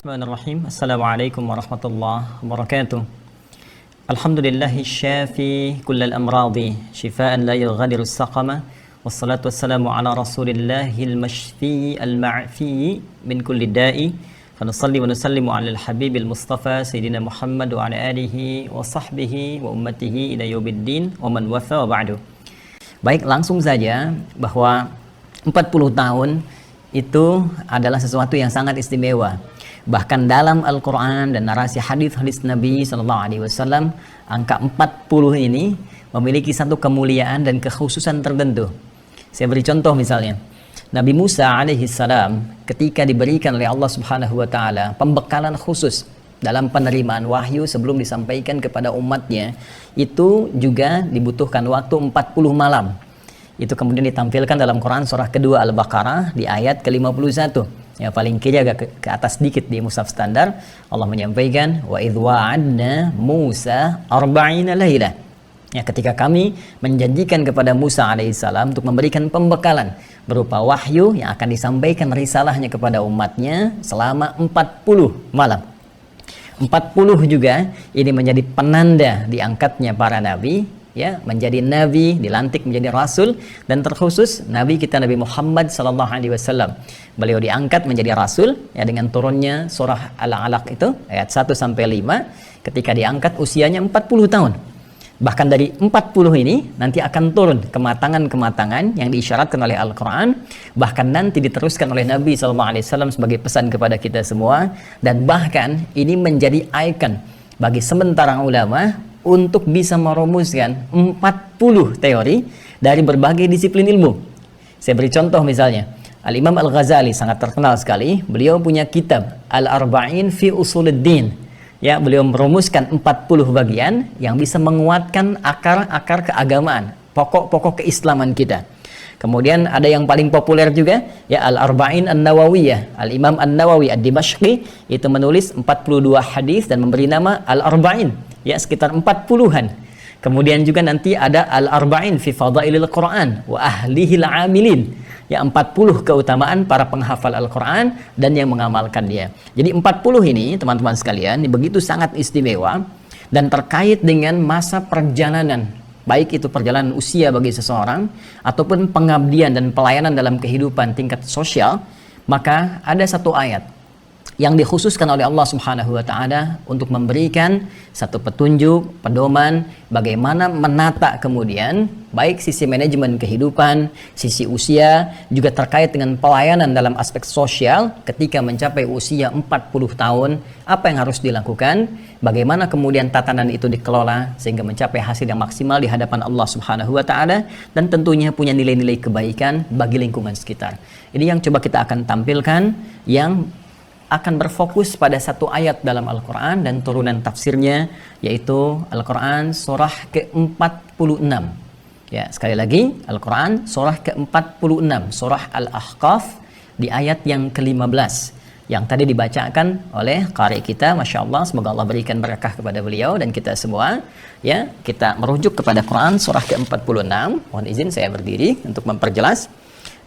Bismillahirrahmanirrahim. Assalamualaikum warahmatullahi wabarakatuh. Alhamdulillahi syafi kullal amradi shifaan la yughadiru saqama wassalatu wassalamu ala rasulillahil mashfi al-ma'fi min kulli da'i fa nusalli wa nusallimu ala al-habibil mustafa sayyidina Muhammad wa ala alihi wa sahbihi wa ummatihi ila yaumiddin wa man wafa wa ba'du. Baik, langsung saja bahwa 40 tahun itu adalah sesuatu yang sangat istimewa. Bahkan dalam Al-Quran dan narasi hadis-hadis Nabi SAW, angka 40 ini memiliki satu kemuliaan dan kekhususan tertentu. Saya beri contoh misalnya, Nabi Musa alaihissalam ketika diberikan oleh Allah Subhanahu wa Ta'ala pembekalan khusus dalam penerimaan wahyu sebelum disampaikan kepada umatnya, itu juga dibutuhkan waktu 40 malam. Itu kemudian ditampilkan dalam Quran surah kedua Al-Baqarah di ayat ke-51. Ya, paling kiri agak ke atas sedikit di mushaf standar, Allah menyampaikan wa idh wa'adna Musa 40 lailah. Ya, ketika kami menjanjikan kepada Musa alaihissalam untuk memberikan pembekalan berupa wahyu yang akan disampaikan risalahnya kepada umatnya selama 40 malam. 40 juga ini menjadi penanda diangkatnya para nabi, ya, menjadi nabi, dilantik menjadi rasul, dan terkhusus nabi kita Nabi Muhammad sallallahu alaihi wasallam. Beliau diangkat menjadi rasul ya dengan turunnya surah Al-Alaq itu ayat 1 sampai 5, ketika diangkat usianya 40 tahun. Bahkan dari 40 ini nanti akan turun kematangan-kematangan yang diisyaratkan oleh Al-Qur'an, bahkan nanti diteruskan oleh Nabi sallallahu alaihi wasallam sebagai pesan kepada kita semua, dan bahkan ini menjadi ikon bagi sementara ulama untuk bisa merumuskan 40 teori dari berbagai disiplin ilmu. Saya beri contoh misalnya, Al-Imam Al-Ghazali sangat terkenal sekali, beliau punya kitab Al-Arba'in fi Usuluddin. Ya, beliau merumuskan 40 bagian yang bisa menguatkan akar-akar keagamaan, pokok-pokok keislaman kita. Kemudian ada yang paling populer juga, ya, Al-Arba'in An-Nawawiyah. Al-Imam An-Nawawi Ad-Dimashqi itu menulis 42 hadis dan memberi nama Al-Arba'in, ya, sekitar 40-an. Kemudian juga nanti ada Al-Arba'in fi Fadailil Quran wa Ahlihil Amilin, ya, 40 keutamaan para penghafal Al-Quran dan yang mengamalkan dia. Jadi 40 ini teman-teman sekalian, ini begitu sangat istimewa dan terkait dengan masa perjalanan, baik itu perjalanan usia bagi seseorang ataupun pengabdian dan pelayanan dalam kehidupan tingkat sosial. Maka ada satu ayat yang dikhususkan oleh Allah Subhanahu wa Ta'ala untuk memberikan satu petunjuk, pedoman bagaimana menata kemudian baik sisi manajemen kehidupan, sisi usia, juga terkait dengan pelayanan dalam aspek sosial ketika mencapai usia 40 tahun, apa yang harus dilakukan, bagaimana kemudian tatanan itu dikelola sehingga mencapai hasil yang maksimal di hadapan Allah Subhanahu wa Ta'ala, dan tentunya punya nilai-nilai kebaikan bagi lingkungan sekitar. Ini yang coba kita akan tampilkan, yang akan berfokus pada satu ayat dalam Al-Quran dan turunan tafsirnya, yaitu Al-Quran surah ke-46. Ya, sekali lagi, Al-Quran surah ke-46, surah Al-Ahqaf di ayat yang ke-15 yang tadi dibacakan oleh qari kita. Masya Allah, semoga Allah berikan berkah kepada beliau dan kita semua. Ya, kita merujuk kepada Quran surah ke-46. Mohon izin saya berdiri untuk memperjelas.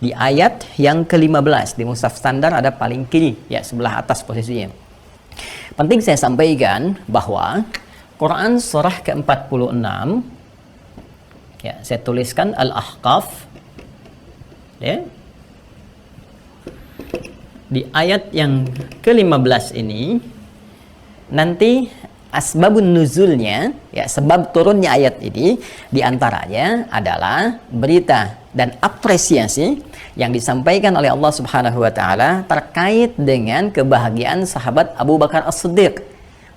Di ayat yang ke-15 di mushaf standar ada paling kiri, ya, sebelah atas posisinya. Penting saya sampaikan bahwa Quran surah ke-46, ya, saya tuliskan Al-Ahqaf, ya, di ayat yang ke-15 ini nanti asbabun nuzulnya, ya, sebab turunnya ayat ini diantaranya adalah berita dan apresiasi yang disampaikan oleh Allah Subhanahu wa Ta'ala terkait dengan kebahagiaan sahabat Abu Bakar As-Siddiq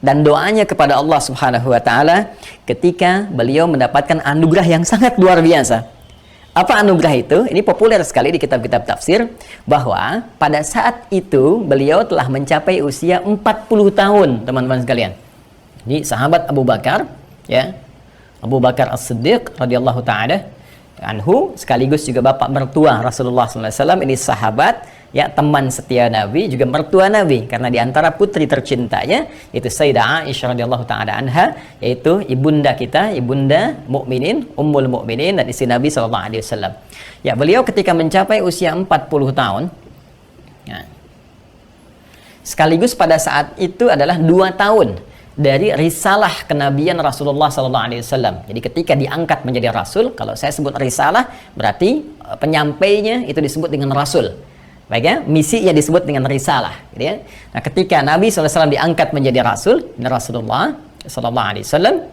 dan doanya kepada Allah Subhanahu wa Ta'ala ketika beliau mendapatkan anugerah yang sangat luar biasa. Apa anugerah itu? Ini populer sekali di kitab-kitab tafsir, bahwa pada saat itu beliau telah mencapai usia 40 tahun, teman-teman sekalian. Jadi sahabat Abu Bakar, ya, Abu Bakar As-Siddiq radhiyallahu ta'ala anhu, sekaligus juga bapak mertua Rasulullah SAW, ini sahabat, ya, teman setia Nabi, juga mertua Nabi, karena diantara putri tercintanya itu Sayyidah Aisyah radhiyallahu ta'ala anha, yaitu ibunda kita, ibunda mukminin, ummul mukminin dan istri Nabi SAW. Ya, beliau ketika mencapai usia 40 tahun, ya, sekaligus pada saat itu adalah 2 tahun dari risalah kenabian Rasulullah SAW. Jadi ketika diangkat menjadi rasul, kalau saya sebut risalah berarti penyampainya itu disebut dengan rasul. Baik ya, misinya disebut dengan risalah, gitu ya. Nah, ketika Nabi SAW diangkat menjadi rasul, Rasulullah SAW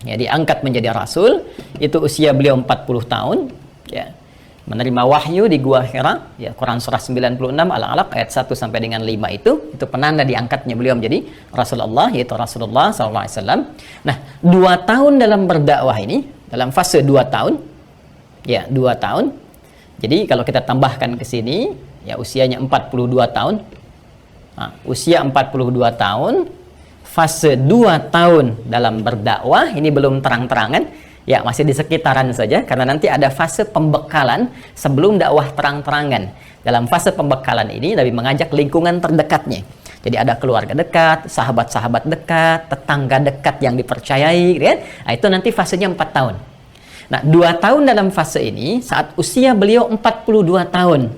ya diangkat menjadi rasul, itu usia beliau 40 tahun ya. Menerima wahyu di Gua Hira ya, Quran surah 96 Al-Alaq ayat 1 sampai dengan 5 itu penanda diangkatnya beliau menjadi Rasulullah, yaitu Rasulullah SAW. Nah, 2 tahun dalam berdakwah ini, dalam fase 2 tahun ya, 2 tahun. Jadi kalau kita tambahkan ke sini ya, usianya 42 tahun. Nah, usia 42 tahun, fase 2 tahun dalam berdakwah, ini belum terang-terangan ya, masih di sekitaran saja, karena nanti ada fase pembekalan sebelum dakwah terang-terangan. Dalam fase pembekalan ini Nabi mengajak lingkungan terdekatnya. Jadi ada keluarga dekat, sahabat-sahabat dekat, tetangga dekat yang dipercayai, ya. Nah, itu nanti fasenya 4 tahun. Nah, 2 tahun dalam fase ini saat usia beliau 42 tahun.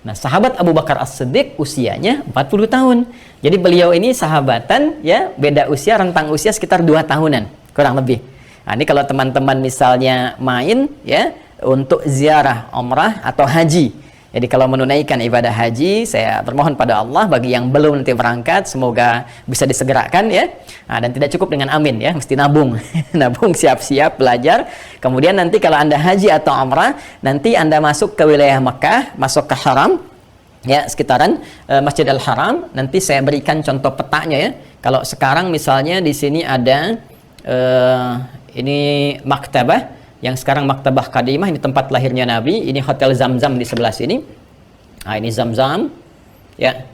Nah, sahabat Abu Bakar As-Siddiq usianya 40 tahun. Jadi beliau ini sahabatan ya, beda usia, rentang usia sekitar 2 tahunan kurang lebih. Nah, ini kalau teman-teman misalnya main ya untuk ziarah umrah atau haji. Jadi kalau menunaikan ibadah haji, saya bermohon pada Allah bagi yang belum nanti berangkat, semoga bisa disegerakan ya. Nah, dan tidak cukup dengan amin ya, mesti nabung. Nabung, siap-siap belajar. Kemudian nanti kalau Anda haji atau umrah, nanti Anda masuk ke wilayah Mekah, masuk ke haram ya, sekitaran Masjid Al-Haram. Nanti saya berikan contoh petanya ya. Kalau sekarang misalnya di sini ada ini maktabah yang sekarang Maktabah Kadimah, ini tempat lahirnya Nabi, ini Hotel Zamzam di sebelah sini. Nah, ini Zamzam ya,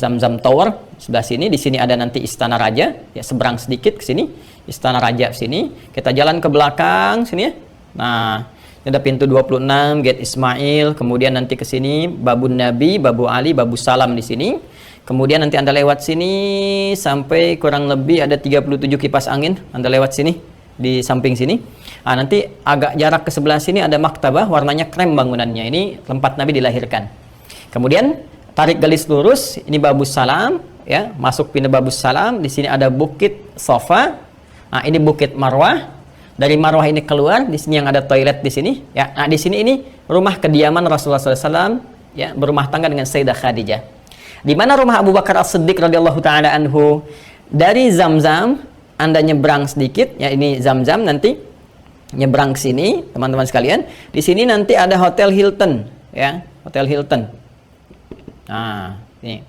Zamzam Tower sebelah sini. Di sini ada nanti Istana Raja ya, seberang sedikit ke sini Istana Raja sini. Kita jalan ke belakang sini ya. Nah, ini ada pintu 26 Gate Ismail, kemudian nanti ke sini Babun Nabi, Babu Ali, Babu Salam di sini. Kemudian nanti Anda lewat sini sampai kurang lebih ada 37 kipas angin, Anda lewat sini di samping sini. Nah, nanti agak jarak ke sebelah sini ada maktabah, warnanya krem bangunannya. Ini tempat Nabi dilahirkan. Kemudian tarik garis lurus, ini Babus Salam ya, masuk pintu Babus Salam. Di sini ada Bukit Sofa. Nah, ini Bukit Marwah. Dari Marwah ini keluar, di sini yang ada toilet di sini ya. Nah, di sini ini rumah kediaman Rasulullah SAW ya, berumah tangga dengan Sayyidah Khadijah. Di mana rumah Abu Bakar As-Siddiq radhiyallahu taala anhu. Dari Zamzam Anda nyebrang sedikit ya, ini Zamzam, nanti nyebrang sini teman-teman sekalian. Di sini nanti ada Hotel Hilton ya, Hotel Hilton. Nah, ini.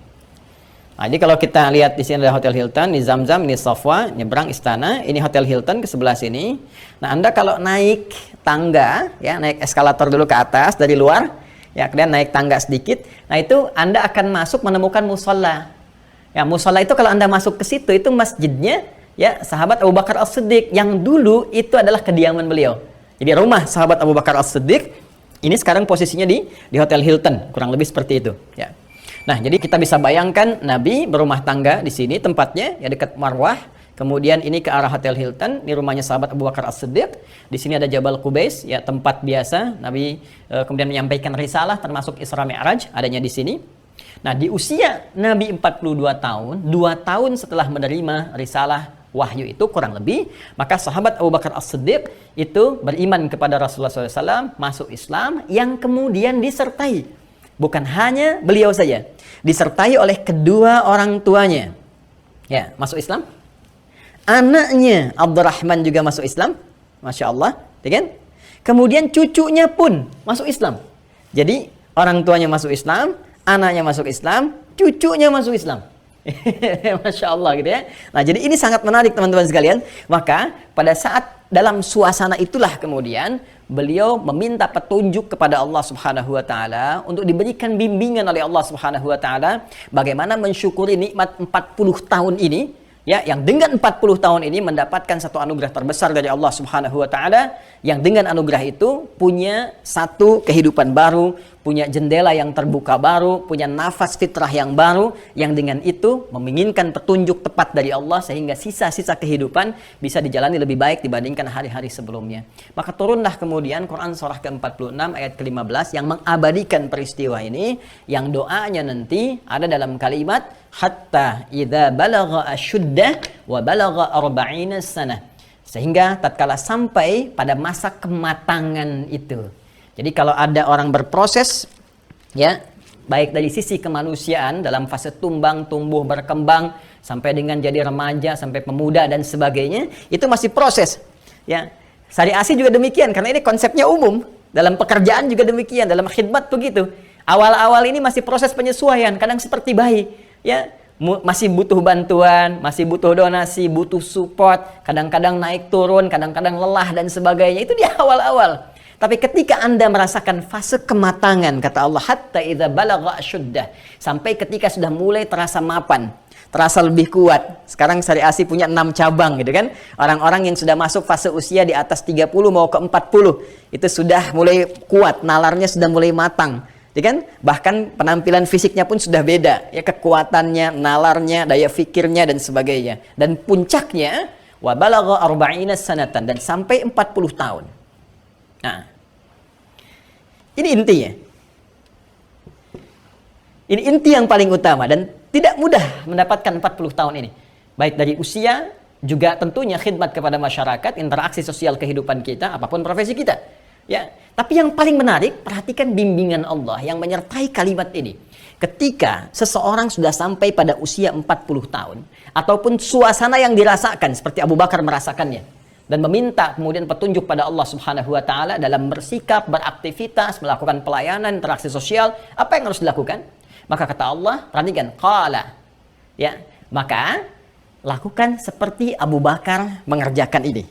Nah, jadi kalau kita lihat di sini ada Hotel Hilton, di Zamzam, ini Safwa, nyebrang istana, ini Hotel Hilton ke sebelah sini. Nah, Anda kalau naik tangga ya, naik eskalator dulu ke atas dari luar ya, kemudian naik tangga sedikit. Nah, itu Anda akan masuk menemukan musola. Ya, musola itu kalau Anda masuk ke situ, itu masjidnya ya sahabat Abu Bakar As-Siddiq yang dulu itu adalah kediaman beliau. Jadi rumah sahabat Abu Bakar As-Siddiq ini sekarang posisinya di Hotel Hilton, kurang lebih seperti itu ya. Nah, jadi kita bisa bayangkan Nabi berumah tangga di sini tempatnya ya, dekat Marwah. Kemudian ini ke arah Hotel Hilton, ini rumahnya sahabat Abu Bakar As-Siddiq. Di sini ada Jabal Qubais ya, tempat biasa Nabi kemudian menyampaikan risalah termasuk Isra Mi'raj adanya di sini. Nah, di usia Nabi 42 tahun, 2 tahun setelah menerima risalah wahyu itu kurang lebih, maka sahabat Abu Bakar As-Siddiq itu beriman kepada Rasulullah SAW, masuk Islam, yang kemudian disertai, bukan hanya beliau saja, disertai oleh kedua orang tuanya ya, masuk Islam. Anaknya Abdurrahman juga masuk Islam, Masya Allah ya kan? Kemudian cucunya pun masuk Islam. Jadi orang tuanya masuk Islam, anaknya masuk Islam, cucunya masuk Islam. Masya Allah gitu ya. Nah, jadi ini sangat menarik teman-teman sekalian. Maka pada saat dalam suasana itulah kemudian beliau meminta petunjuk kepada Allah Subhanahu wa taala untuk diberikan bimbingan oleh Allah Subhanahu wa taala bagaimana mensyukuri nikmat 40 tahun ini ya, yang dengan 40 tahun ini mendapatkan satu anugerah terbesar dari Allah Subhanahu wa taala, yang dengan anugerah itu punya satu kehidupan baru, punya jendela yang terbuka baru, punya nafas fitrah yang baru, yang dengan itu menginginkan petunjuk tepat dari Allah sehingga sisa-sisa kehidupan bisa dijalani lebih baik dibandingkan hari-hari sebelumnya. Maka turunlah kemudian Quran surah ke-46 ayat ke-15 yang mengabadikan peristiwa ini, yang doanya nanti ada dalam kalimat hatta idza balagha asyuddah wa balagha arba'ina sanah. Sehingga tatkala sampai pada masa kematangan itu. Jadi kalau ada orang berproses, ya, baik dari sisi kemanusiaan dalam fase tumbang, tumbuh, berkembang, sampai dengan jadi remaja, sampai pemuda dan sebagainya, itu masih proses. Ya, Syariah Asi juga demikian, karena ini konsepnya umum. Dalam pekerjaan juga demikian, dalam khidmat begitu. Awal-awal ini masih proses penyesuaian, kadang seperti bayi, ya. Masih butuh bantuan, masih butuh donasi, butuh support, kadang-kadang naik turun, kadang-kadang lelah dan sebagainya. Itu di awal-awal. Tapi ketika Anda merasakan fase kematangan, kata Allah, hatta idza balagha asyuddah, sampai ketika sudah mulai terasa mapan, terasa lebih kuat. Sekarang Syariah Asi punya 6 cabang gitu kan. Orang-orang yang sudah masuk fase usia di atas 30 mau ke 40, itu sudah mulai kuat, nalarnya sudah mulai matang. Ya kan? Bahkan penampilan fisiknya pun sudah beda, ya, kekuatannya, nalarnya, daya fikirnya dan sebagainya. Dan puncaknya wa balagha arba'ina sanatan, dan sampai 40 tahun. Nah, ini intinya. Ini inti yang paling utama dan tidak mudah mendapatkan 40 tahun ini. Baik dari usia, juga tentunya khidmat kepada masyarakat, interaksi sosial kehidupan kita, apapun profesi kita. Ya, tapi yang paling menarik, perhatikan bimbingan Allah yang menyertai kalimat ini. Ketika seseorang sudah sampai pada usia 40 tahun, ataupun suasana yang dirasakan seperti Abu Bakar merasakannya, dan meminta kemudian petunjuk pada Allah Subhanahu wa taala dalam bersikap, beraktivitas, melakukan pelayanan, interaksi sosial, apa yang harus dilakukan? Maka kata Allah, perhatikan, qala, ya, maka lakukan seperti Abu Bakar mengerjakan ini.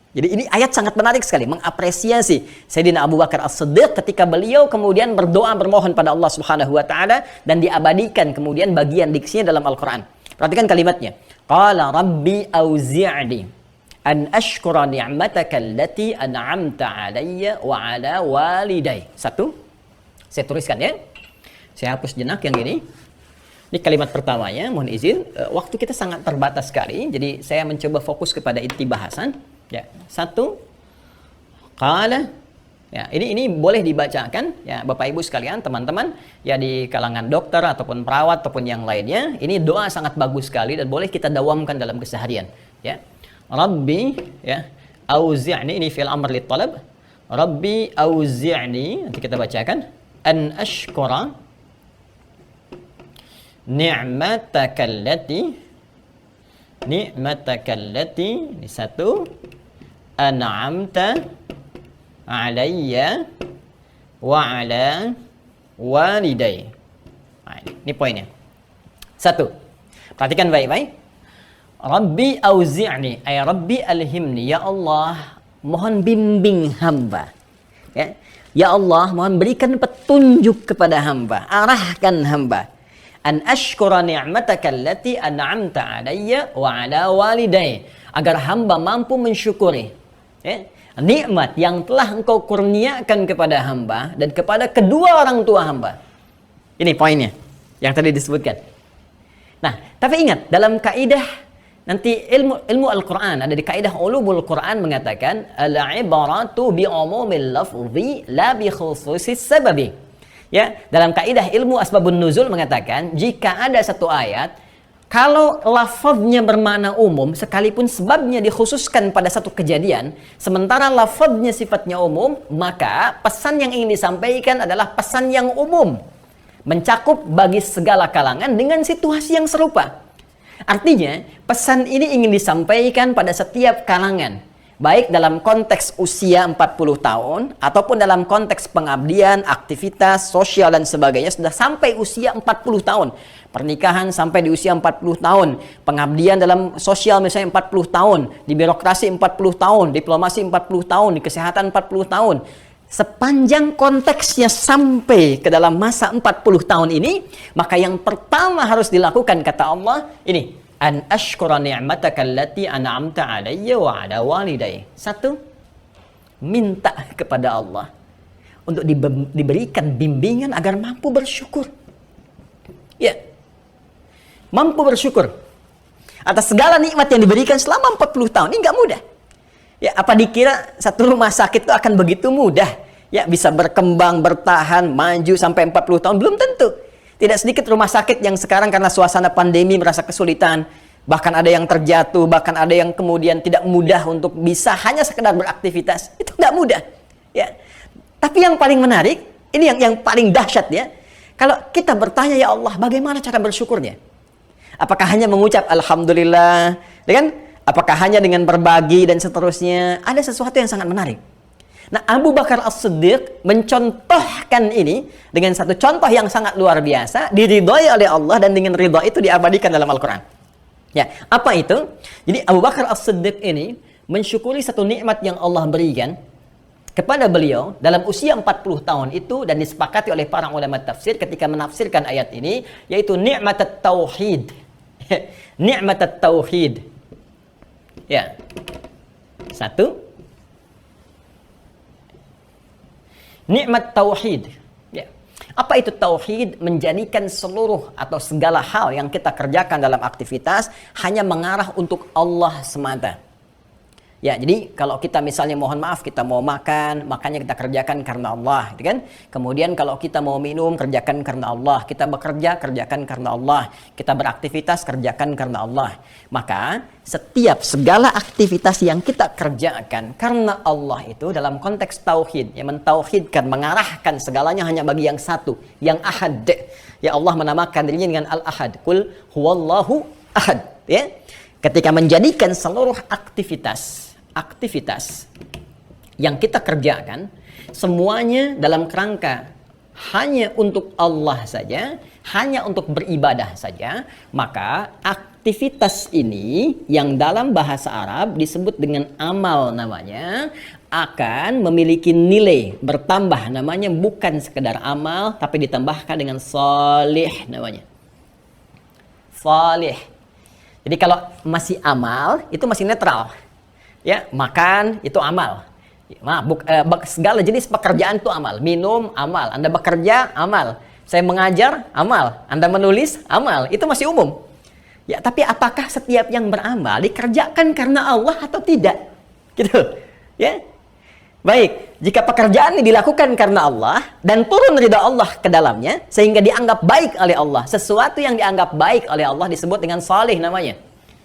Jadi ini ayat sangat menarik sekali, mengapresiasi Sayyidina Abu Bakar As-Siddiq ketika beliau kemudian berdoa bermohon pada Allah Subhanahu wa taala dan diabadikan kemudian bagian diksinya dalam Al-Qur'an. Perhatikan kalimatnya. Qala rabbi auzi'ni an ashkura ni'mataka allati an'amta 'alayya wa 'ala walidayya. Satu. Saya tuliskan ya. Saya hapus jenak yang ini. Ini kalimat pertamanya, mohon izin, waktu kita sangat terbatas sekali, jadi saya mencoba fokus kepada inti bahasan. Ya, satu, qala, ya, ini boleh dibacakan, ya, Bapak Ibu sekalian, teman-teman, ya, di kalangan dokter ataupun perawat ataupun yang lainnya. Ini doa sangat bagus sekali dan boleh kita dawamkan dalam keseharian. Ya, Rabbi, ya, auzi'ni, ini fi'il amr lit talab. Rabbi auzi'ni, nanti kita bacakan, an ashkura ni'mataka allati, ini satu, an'amta 'alayya wa 'ala walidayya. Nah, ini poinnya. Satu. Perhatikan baik-baik. Rabbi auzi'ni, ay Rabbi alhimni, ya Allah, mohon bimbing hamba. Ya. Ya Allah, mohon berikan petunjuk kepada hamba, arahkan hamba. An ashkura ni'mataka allati an'amta 'alayya wa 'ala walidayya, agar hamba mampu mensyukuri, ya, nikmat yang telah engkau kurniakan kepada hamba dan kepada kedua orang tua hamba. Ini poinnya yang tadi disebutkan. Nah, tapi ingat, dalam kaidah nanti ilmu Al-Qur'an, ada di kaidah ulumul Qur'an mengatakan al-ibaratu bi umumil lafzi la bi khususis sababi. Ya, dalam kaidah ilmu asbabun nuzul mengatakan jika ada satu ayat, kalau lafadznya bermakna umum sekalipun sebabnya dikhususkan pada satu kejadian, sementara lafadznya sifatnya umum, maka pesan yang ingin disampaikan adalah pesan yang umum, mencakup bagi segala kalangan dengan situasi yang serupa. Artinya, pesan ini ingin disampaikan pada setiap kalangan, baik dalam konteks usia 40 tahun ataupun dalam konteks pengabdian, aktivitas sosial dan sebagainya sudah sampai usia 40 tahun. Pernikahan sampai di usia 40 tahun, pengabdian dalam sosial misalnya 40 tahun, di birokrasi 40 tahun, diplomasi 40 tahun, di kesehatan 40 tahun. Sepanjang konteksnya sampai ke dalam masa 40 tahun ini, maka yang pertama harus dilakukan kata Allah ini, an ashkura ni'mataka allati an'amta 'alayya wa 'ala walidayya. Satu, minta kepada Allah untuk diberikan bimbingan agar mampu bersyukur. Ya. Mampu bersyukur atas segala nikmat yang diberikan selama 40 tahun. Ini nggak mudah. Ya, apa dikira satu rumah sakit itu akan begitu mudah? Ya, bisa berkembang, bertahan, maju sampai 40 tahun? Belum tentu. Tidak sedikit rumah sakit yang sekarang karena suasana pandemi merasa kesulitan. Bahkan ada yang terjatuh, bahkan ada yang kemudian tidak mudah untuk bisa hanya sekedar beraktivitas. Itu nggak mudah. Ya. Tapi yang paling menarik, ini yang paling dahsyat ya. Kalau kita bertanya, ya Allah, bagaimana cara bersyukurnya? Apakah hanya mengucap Alhamdulillah? Dengan apakah hanya dengan berbagi dan seterusnya? Ada sesuatu yang sangat menarik. Nah, Abu Bakar As-Siddiq mencontohkan ini dengan satu contoh yang sangat luar biasa, diridhoi oleh Allah dan dengan ridha itu diabadikan dalam Al-Quran. Ya, apa itu? Jadi Abu Bakar As-Siddiq ini mensyukuri satu nikmat yang Allah berikan kepada beliau dalam usia 40 tahun itu, dan disepakati oleh para ulama tafsir ketika menafsirkan ayat ini, yaitu nikmat at-tauhid. Nikmat at-tauhid. Ya. Satu, nikmat tauhid. Ya. Apa itu tauhid? Menjadikan seluruh atau segala hal yang kita kerjakan dalam aktivitas hanya mengarah untuk Allah semata. Ya, jadi kalau kita misalnya mohon maaf kita mau makan, makannya kita kerjakan karena Allah, gitu kan? Kemudian kalau kita mau minum, kerjakan karena Allah. Kita bekerja, kerjakan karena Allah. Kita beraktivitas, kerjakan karena Allah. Maka setiap segala aktivitas yang kita kerjakan karena Allah itu dalam konteks tauhid, yang mentauhidkan, mengarahkan segalanya hanya bagi yang satu, yang ahad. Ya, Allah menamakan dirinya dengan al-ahad. Qul huwallahu ahad, ya. Ketika menjadikan seluruh aktivitas yang kita kerjakan semuanya dalam kerangka hanya untuk Allah saja, hanya untuk beribadah saja, maka aktivitas ini yang dalam bahasa Arab disebut dengan amal namanya, akan memiliki nilai bertambah, namanya bukan sekedar amal tapi ditambahkan dengan salih namanya. Salih. Jadi kalau masih amal itu masih netral. Ya, makan itu amal. Segala jenis pekerjaan itu amal. Minum amal. Anda bekerja amal. Saya mengajar amal. Anda menulis amal. Itu masih umum. Ya, tapi apakah setiap yang beramal dikerjakan karena Allah atau tidak? Gitu. Ya. Baik, jika pekerjaan ini dilakukan karena Allah dan turun ridha Allah ke dalamnya sehingga dianggap baik oleh Allah, sesuatu yang dianggap baik oleh Allah disebut dengan salih namanya.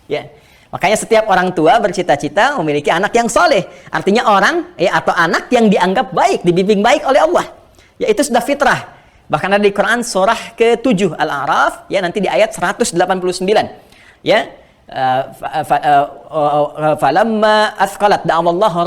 Ya. Makanya setiap orang tua bercita-cita memiliki anak yang soleh. Artinya orang atau anak yang dianggap baik, dibimbing baik oleh Allah. Ya, itu sudah fitrah. Bahkan ada di Quran surah ke-7 Al-A'raf, ya, nanti di ayat 189. Ya. Falamma athqalat da'awallaha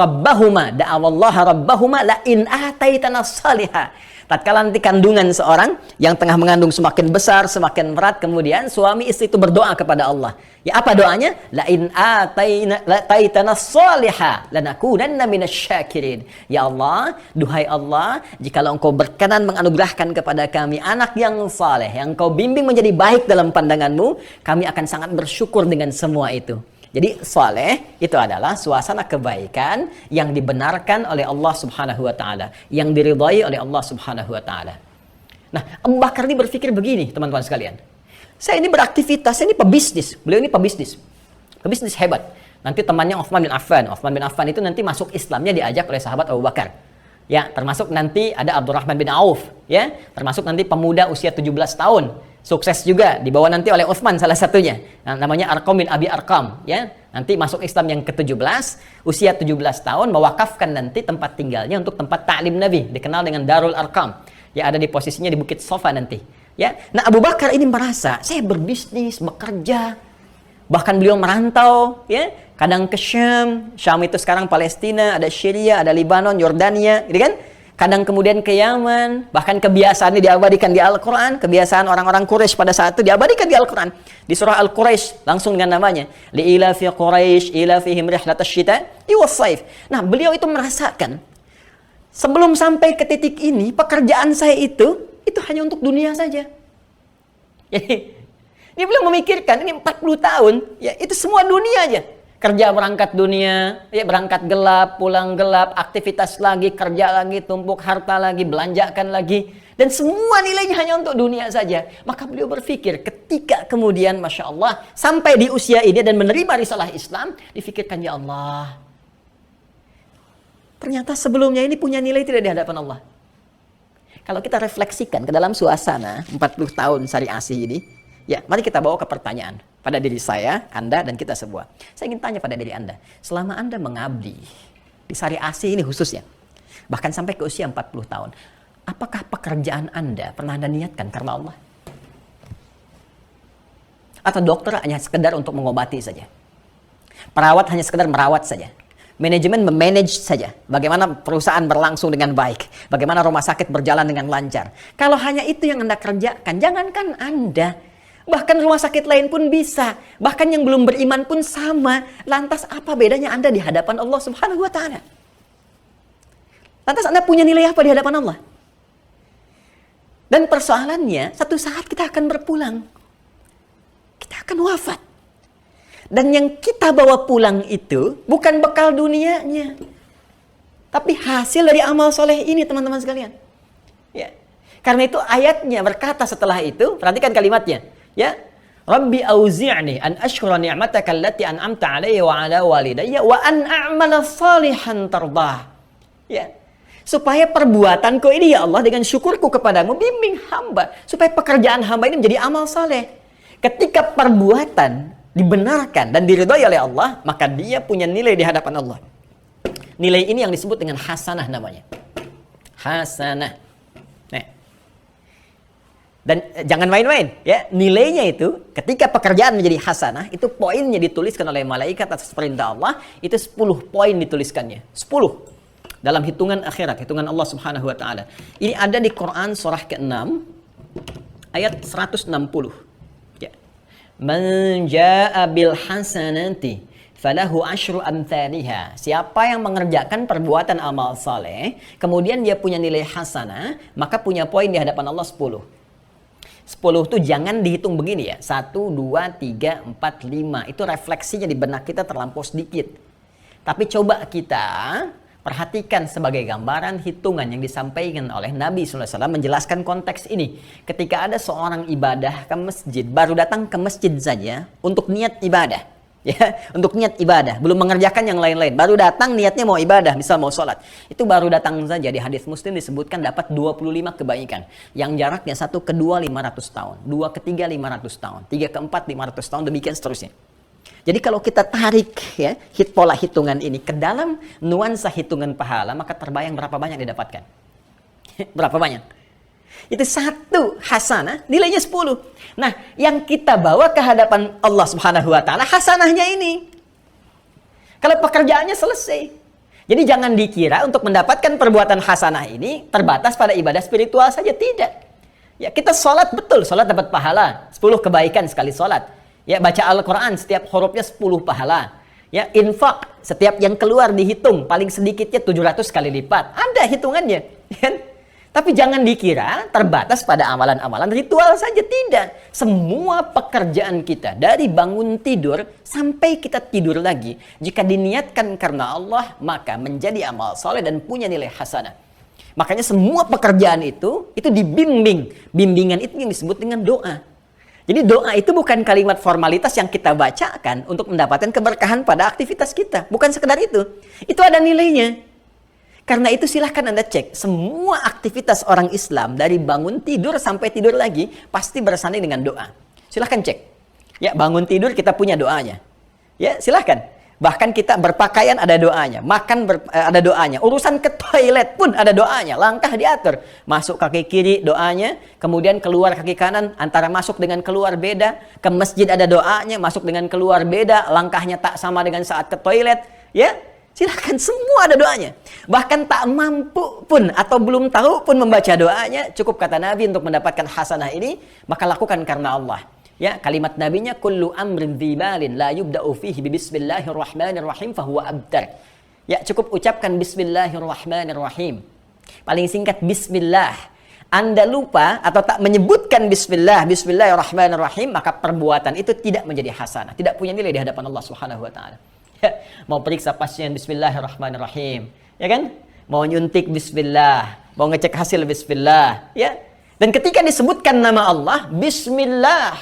rabbahuma la in ataitana salihah. Tatkala nanti kandungan seorang yang tengah mengandung semakin besar, semakin berat, kemudian suami istri itu berdoa kepada Allah. Ya, apa doanya? La in ataitana salihah lanakunanna minasyakirin. Ya Allah, duhai Allah, jikalau Engkau berkenan menganugerahkan kepada kami anak yang saleh, yang Engkau bimbing menjadi baik dalam pandangan-Mu, kami akan sangat bersyukur dengan semua itu. Jadi saleh itu adalah suasana kebaikan yang dibenarkan oleh Allah Subhanahu wa taala, yang diridhai oleh Allah Subhanahu wa taala. Nah, Abu Bakar ini berpikir begini, teman-teman sekalian. Saya ini beraktivitas, saya ini pebisnis. Beliau ini pebisnis. Pebisnis hebat. Nanti temannya Uthman bin Affan. Uthman bin Affan itu nanti masuk Islamnya diajak oleh sahabat Abu Bakar. Ya, termasuk nanti ada Abdurrahman bin Auf, ya, termasuk nanti pemuda usia 17 tahun. Sukses juga dibawa nanti oleh Uthman salah satunya. Nah, namanya Arqam bin Abi Arqam, ya. Nanti masuk Islam yang ke-17, usia 17 tahun, mewakafkan nanti tempat tinggalnya untuk tempat ta'lim Nabi, dikenal dengan Darul Arqam. Ya, ada di posisinya di Bukit Sofa nanti, ya. Nah, Abu Bakar ini merasa, saya berbisnis, bekerja, bahkan beliau merantau, ya. Kadang ke Syam itu sekarang Palestina, ada Syria, ada Libanon, Yordania, gitu kan? Kadang kemudian ke Yaman, bahkan kebiasaannya diabadikan di Al-Quran, kebiasaan orang-orang Quraisy pada saat itu diabadikan di Al-Quran. Di surah Al-Quraisy, langsung dengan namanya. Li'ilafi Quraisy, ilafihim rihlatash syita'i was-saif. Nah, beliau itu merasakan, sebelum sampai ke titik ini, pekerjaan saya itu hanya untuk dunia saja. Jadi, ini beliau memikirkan, ini 40 tahun, ya itu semua dunia aja. Kerja berangkat dunia, ya berangkat gelap, pulang gelap, aktivitas lagi, kerja lagi, tumpuk harta lagi, belanjakan lagi. Dan semua nilainya hanya untuk dunia saja. Maka beliau berpikir ketika kemudian Masya Allah sampai di usia ini dan menerima risalah Islam, difikirkan ya Allah, ternyata sebelumnya ini punya nilai tidak di hadapan Allah. Kalau kita refleksikan ke dalam suasana 40 tahun Syariah Asih ini, ya mari kita bawa ke pertanyaan pada diri saya, Anda, dan kita semua. Saya ingin tanya pada diri Anda, selama Anda mengabdi di Syariah Asih ini khususnya, bahkan sampai ke usia 40 tahun, apakah pekerjaan Anda pernah Anda niatkan karena Allah? Atau dokter hanya sekedar untuk mengobati saja? Perawat hanya sekedar merawat saja? Manajemen memanage saja? Bagaimana perusahaan berlangsung dengan baik? Bagaimana rumah sakit berjalan dengan lancar? Kalau hanya itu yang Anda kerjakan, jangankan Anda, bahkan rumah sakit lain pun bisa. Bahkan yang belum beriman pun sama. Lantas apa bedanya Anda di hadapan Allah Subhanahu wa Ta'ala? Lantas Anda punya nilai apa di hadapan Allah? Dan persoalannya, satu saat kita akan berpulang. Kita akan wafat. Dan yang kita bawa pulang itu bukan bekal dunianya, tapi hasil dari amal soleh ini, teman-teman sekalian. Ya. Karena itu ayatnya berkata setelah itu, perhatikan kalimatnya. Ya, Rabbi auzi'ni an ashkura ni'mataka allati an'amta 'alayya wa 'ala walidayya wa an a'mala salihan tardah. Ya. Supaya perbuatanku ini ya Allah dengan syukurku kepadamu, bimbing hamba supaya pekerjaan hamba ini menjadi amal saleh. Ketika perbuatan dibenarkan dan diridhai oleh Allah, maka dia punya nilai di hadapan Allah. Nilai ini yang disebut dengan hasanah namanya. Hasanah. Nah. Dan jangan main-main, ya. Nilainya itu ketika pekerjaan menjadi hasanah, itu poinnya dituliskan oleh malaikat atas perintah Allah, itu 10 poin dituliskannya. 10. Dalam hitungan akhirat, hitungan Allah Subhanahu wa Ta'ala. Ini ada di Quran surah ke-6 ayat 160. Man jaa'a bil hasanati falahu asyru amthaliha. Siapa yang mengerjakan perbuatan amal saleh, kemudian dia punya nilai hasanah, maka punya poin di hadapan Allah 10. 10 itu jangan dihitung begini ya. 1, 2, 3, 4, 5. Itu refleksinya di benak kita terlampau sedikit. Tapi coba kita perhatikan sebagai gambaran hitungan yang disampaikan oleh Nabi SAW menjelaskan konteks ini. Ketika ada seorang ibadah ke masjid, baru datang ke masjid saja untuk niat ibadah. Ya, untuk niat ibadah, belum mengerjakan yang lain-lain. Baru datang niatnya mau ibadah, misal mau sholat. Itu baru datang saja, di hadis Muslim disebutkan dapat 25 kebaikan. Yang jaraknya 1 ke 2, 500 tahun. 2 ke 3, 500 tahun. 3 ke 4, 500 tahun, demikian seterusnya. Jadi kalau kita tarik ya pola hitungan ini ke dalam nuansa hitungan pahala, maka terbayang berapa banyak didapatkan. Berapa banyak? Itu 1 hasanah, nilainya 10. Nah, yang kita bawa ke hadapan Allah Subhanahu wa Ta'ala hasanahnya ini. Kalau pekerjaannya selesai. Jadi jangan dikira untuk mendapatkan perbuatan hasanah ini terbatas pada ibadah spiritual saja, tidak. Ya, kita sholat betul, sholat dapat pahala, 10 kebaikan sekali sholat. Ya, baca Al-Quran setiap hurufnya 10 pahala. Ya, infak setiap yang keluar dihitung paling sedikitnya 700 kali lipat. Ada hitungannya. Ya. Tapi jangan dikira terbatas pada amalan-amalan ritual saja, tidak. Semua pekerjaan kita dari bangun tidur sampai kita tidur lagi, jika diniatkan karena Allah, maka menjadi amal soleh dan punya nilai hasanah. Makanya semua pekerjaan itu dibimbing. Bimbingan itu yang disebut dengan doa. Jadi doa itu bukan kalimat formalitas yang kita bacakan untuk mendapatkan keberkahan pada aktivitas kita. Bukan sekedar itu. Itu ada nilainya. Karena itu silahkan Anda cek. Semua aktivitas orang Islam dari bangun tidur sampai tidur lagi pasti bersanding dengan doa. Silahkan cek. Ya, bangun tidur kita punya doanya. Ya, silahkan. Bahkan kita berpakaian ada doanya, makan ada doanya, urusan ke toilet pun ada doanya, langkah diatur. Masuk kaki kiri doanya, kemudian keluar kaki kanan, antara masuk dengan keluar beda, ke masjid ada doanya, masuk dengan keluar beda, langkahnya tak sama dengan saat ke toilet. Ya, silahkan, semua ada doanya. Bahkan tak mampu pun atau belum tahu pun membaca doanya, cukup kata Nabi untuk mendapatkan hasanah ini, maka lakukan karena Allah. Ya, kalimat nabinya kullu amrin dzibalin la yubda'u fihi bismillahirrahmanirrahim fahuwa abtar. Ya, cukup ucapkan bismillahirrahmanirrahim. Paling singkat bismillah. Anda lupa atau tak menyebutkan bismillahirrahmanirrahim, maka perbuatan itu tidak menjadi hasanah, tidak punya nilai di hadapan Allah Subhanahu wa Ta'ala. Ya, mau periksa pasien bismillahirrahmanirrahim, ya kan? Mau nyuntik bismillah, mau ngecek hasil bismillah, ya. Dan ketika disebutkan nama Allah, bismillah,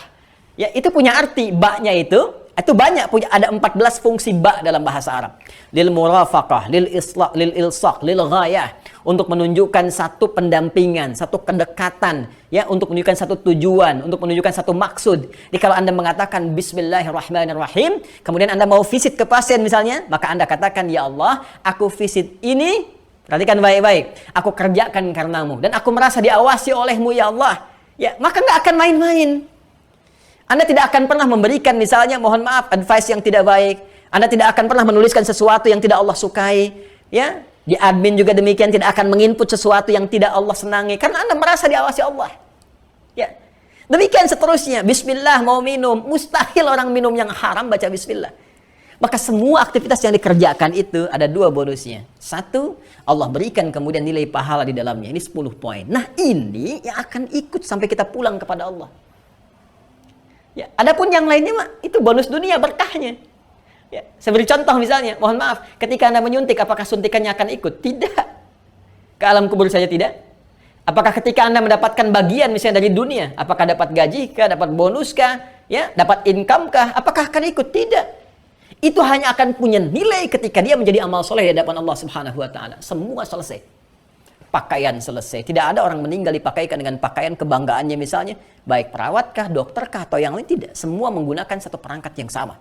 ya itu punya arti, ba-nya itu banyak, punya ada 14 fungsi ba dalam bahasa Arab. Lil murafaqah, lil islah, lil ilsaq, lil ghayah, untuk menunjukkan satu pendampingan, satu kedekatan, ya, untuk menunjukkan satu tujuan, untuk menunjukkan satu maksud. Jadi kalau Anda mengatakan bismillahirrahmanirrahim, kemudian Anda mau visit ke pasien misalnya, maka Anda katakan, ya Allah, aku visit ini, perhatikan baik-baik, aku kerjakan karenamu, dan aku merasa diawasi olehmu, ya Allah. Ya, maka nggak akan main-main. Anda tidak akan pernah memberikan misalnya, mohon maaf, advice yang tidak baik. Anda tidak akan pernah menuliskan sesuatu yang tidak Allah sukai. Ya, di admin juga demikian, tidak akan menginput sesuatu yang tidak Allah senangi. Karena Anda merasa diawasi Allah. Ya, demikian seterusnya. Bismillah mau minum, mustahil orang minum yang haram baca bismillah. Maka semua aktivitas yang dikerjakan itu ada 2 bonusnya. 1, Allah berikan kemudian nilai pahala di dalamnya. Ini 10 poin. Nah ini yang akan ikut sampai kita pulang kepada Allah. Ya, adapun yang lainnya mah itu bonus dunia berkahnya. Ya, saya beri contoh misalnya, mohon maaf, ketika Anda menyuntik, apakah suntikannya akan ikut? Tidak. Ke alam kubur saja tidak. Apakah ketika Anda mendapatkan bagian misalnya dari dunia, apakah dapat gaji kah, dapat bonus kah, ya, dapat income kah, apakah akan ikut? Tidak. Itu hanya akan punya nilai ketika dia menjadi amal soleh di hadapan Allah Subhanahu wa taala. Semua selesai. Pakaian selesai. Tidak ada orang meninggal dipakaikan dengan pakaian kebanggaannya misalnya, baik perawatkah, dokterkah, atau yang lain, tidak. Semua menggunakan satu perangkat yang sama.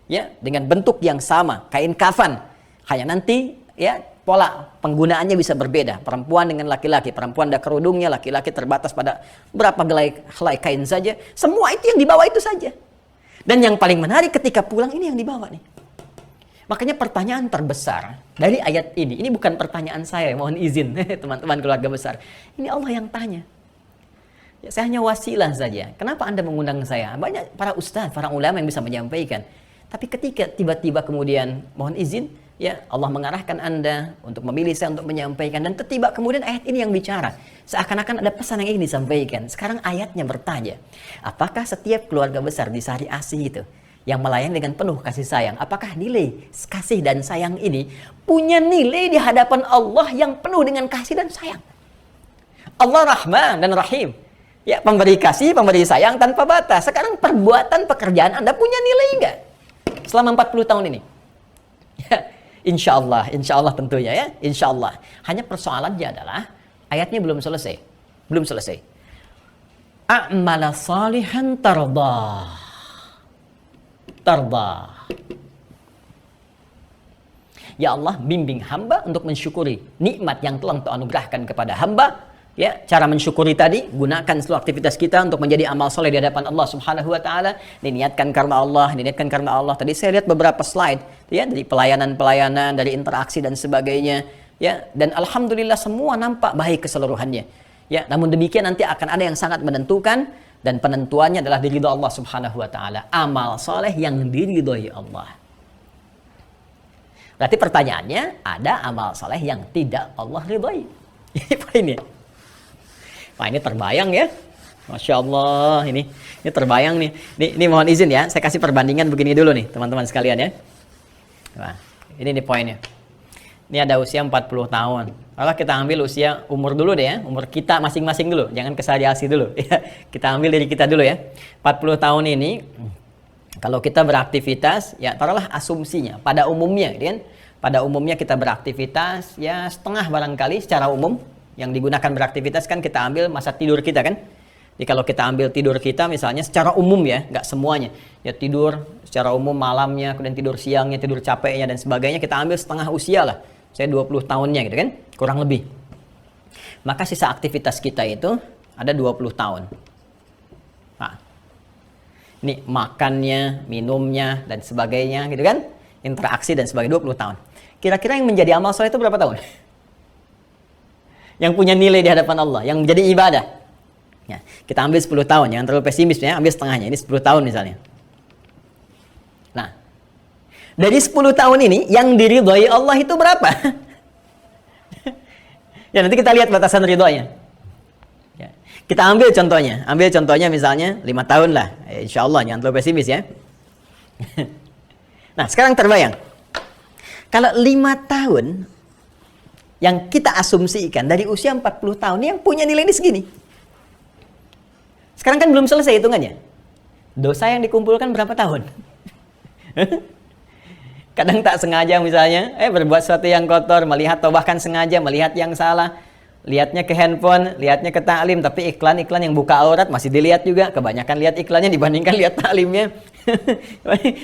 Ya, dengan bentuk yang sama, kain kafan. Hanya nanti ya pola penggunaannya bisa berbeda. Perempuan dengan laki-laki, perempuan ada kerudungnya, laki-laki terbatas pada berapa helai kain saja. Semua itu yang dibawa itu saja. Dan yang paling menarik ketika pulang ini yang dibawa nih. Makanya pertanyaan terbesar dari ayat ini bukan pertanyaan saya, mohon izin teman-teman keluarga besar. Ini Allah yang tanya. Ya, saya hanya wasilah saja. Kenapa Anda mengundang saya? Banyak para ustaz, para ulama yang bisa menyampaikan. Tapi ketika tiba-tiba kemudian, mohon izin, ya Allah mengarahkan Anda untuk memilih saya untuk menyampaikan. Dan tiba kemudian ayat ini yang bicara. Seakan-akan ada pesan yang ingin disampaikan. Sekarang ayatnya bertanya, apakah setiap keluarga besar di Sari Asih itu yang melayani dengan penuh kasih sayang, apakah nilai kasih dan sayang ini punya nilai di hadapan Allah yang penuh dengan kasih dan sayang? Allah Rahman dan Rahim. Ya, pemberi kasih, pemberi sayang tanpa batas. Sekarang perbuatan pekerjaan Anda punya nilai enggak? Selama 40 tahun ini. Ya, insya Allah tentunya ya, insya Allah. Hanya persoalannya adalah ayatnya belum selesai. Belum selesai. A'mala salihan tardah. Ya Allah, bimbing hamba untuk mensyukuri nikmat yang telah Engkau anugerahkan kepada hamba. Ya, cara mensyukuri tadi, gunakan seluruh aktivitas kita untuk menjadi amal soleh di hadapan Allah Subhanahu wa taala. Diniatkan karena Allah, Tadi saya lihat beberapa slide ya, dari pelayanan-pelayanan, dari interaksi dan sebagainya, ya. Dan alhamdulillah semua nampak baik keseluruhannya. Ya, namun demikian nanti akan ada yang sangat menentukan. Dan penentuannya adalah diridhoi Allah Subhanahu wa taala. Amal soleh yang diridhoi Allah. Berarti pertanyaannya, ada amal soleh yang tidak Allah ridhoi. Ini poinnya. Wah, ini terbayang ya. Masya Allah, ini terbayang nih. Ini mohon izin ya, saya kasih perbandingan begini dulu nih, teman-teman sekalian ya. Nah, ini nih poinnya. Ini ada usia 40 tahun. Kalau kita ambil usia umur dulu deh ya, umur kita masing-masing dulu, jangan ke Sari Asih dulu. Kita ambil dari kita dulu ya. 40 tahun ini, kalau kita beraktivitas, ya taruhlah asumsinya, pada umumnya, kan? Pada umumnya kita beraktivitas, ya setengah barangkali secara umum, yang digunakan beraktivitas kan kita ambil masa tidur kita kan. Jadi kalau kita ambil tidur kita misalnya secara umum ya, nggak semuanya. Ya tidur secara umum malamnya, kemudian tidur siangnya, tidur capeknya dan sebagainya, kita ambil setengah usia lah. Saya 20 tahunnya gitu kan, kurang lebih. Maka sisa aktivitas kita itu ada 20 tahun. Nah, ini makannya, minumnya, dan sebagainya gitu kan. Interaksi dan sebagainya 20 tahun. Kira-kira yang menjadi amal soleh itu berapa tahun? Yang punya nilai di hadapan Allah, yang menjadi ibadah. Ya, kita ambil 10 tahun, jangan terlalu pesimis ya, ambil setengahnya, ini 10 tahun misalnya. Nah, dari 10 tahun ini, yang diridhoi Allah itu berapa? Ya, nanti kita lihat batasan ridhonya. Ya, kita ambil contohnya misalnya 5 tahun lah, insya Allah, jangan terlalu pesimis ya. Nah, sekarang terbayang. Kalau 5 tahun yang kita asumsikan dari usia 40 tahun yang punya nilai ini segini. Sekarang kan belum selesai hitungannya. Dosa yang dikumpulkan berapa tahun? Kadang tak sengaja misalnya, berbuat sesuatu yang kotor, melihat atau bahkan sengaja melihat yang salah. Lihatnya ke handphone, lihatnya ke taklim, tapi iklan-iklan yang buka aurat masih dilihat juga. Kebanyakan lihat iklannya dibandingkan lihat taklimnya.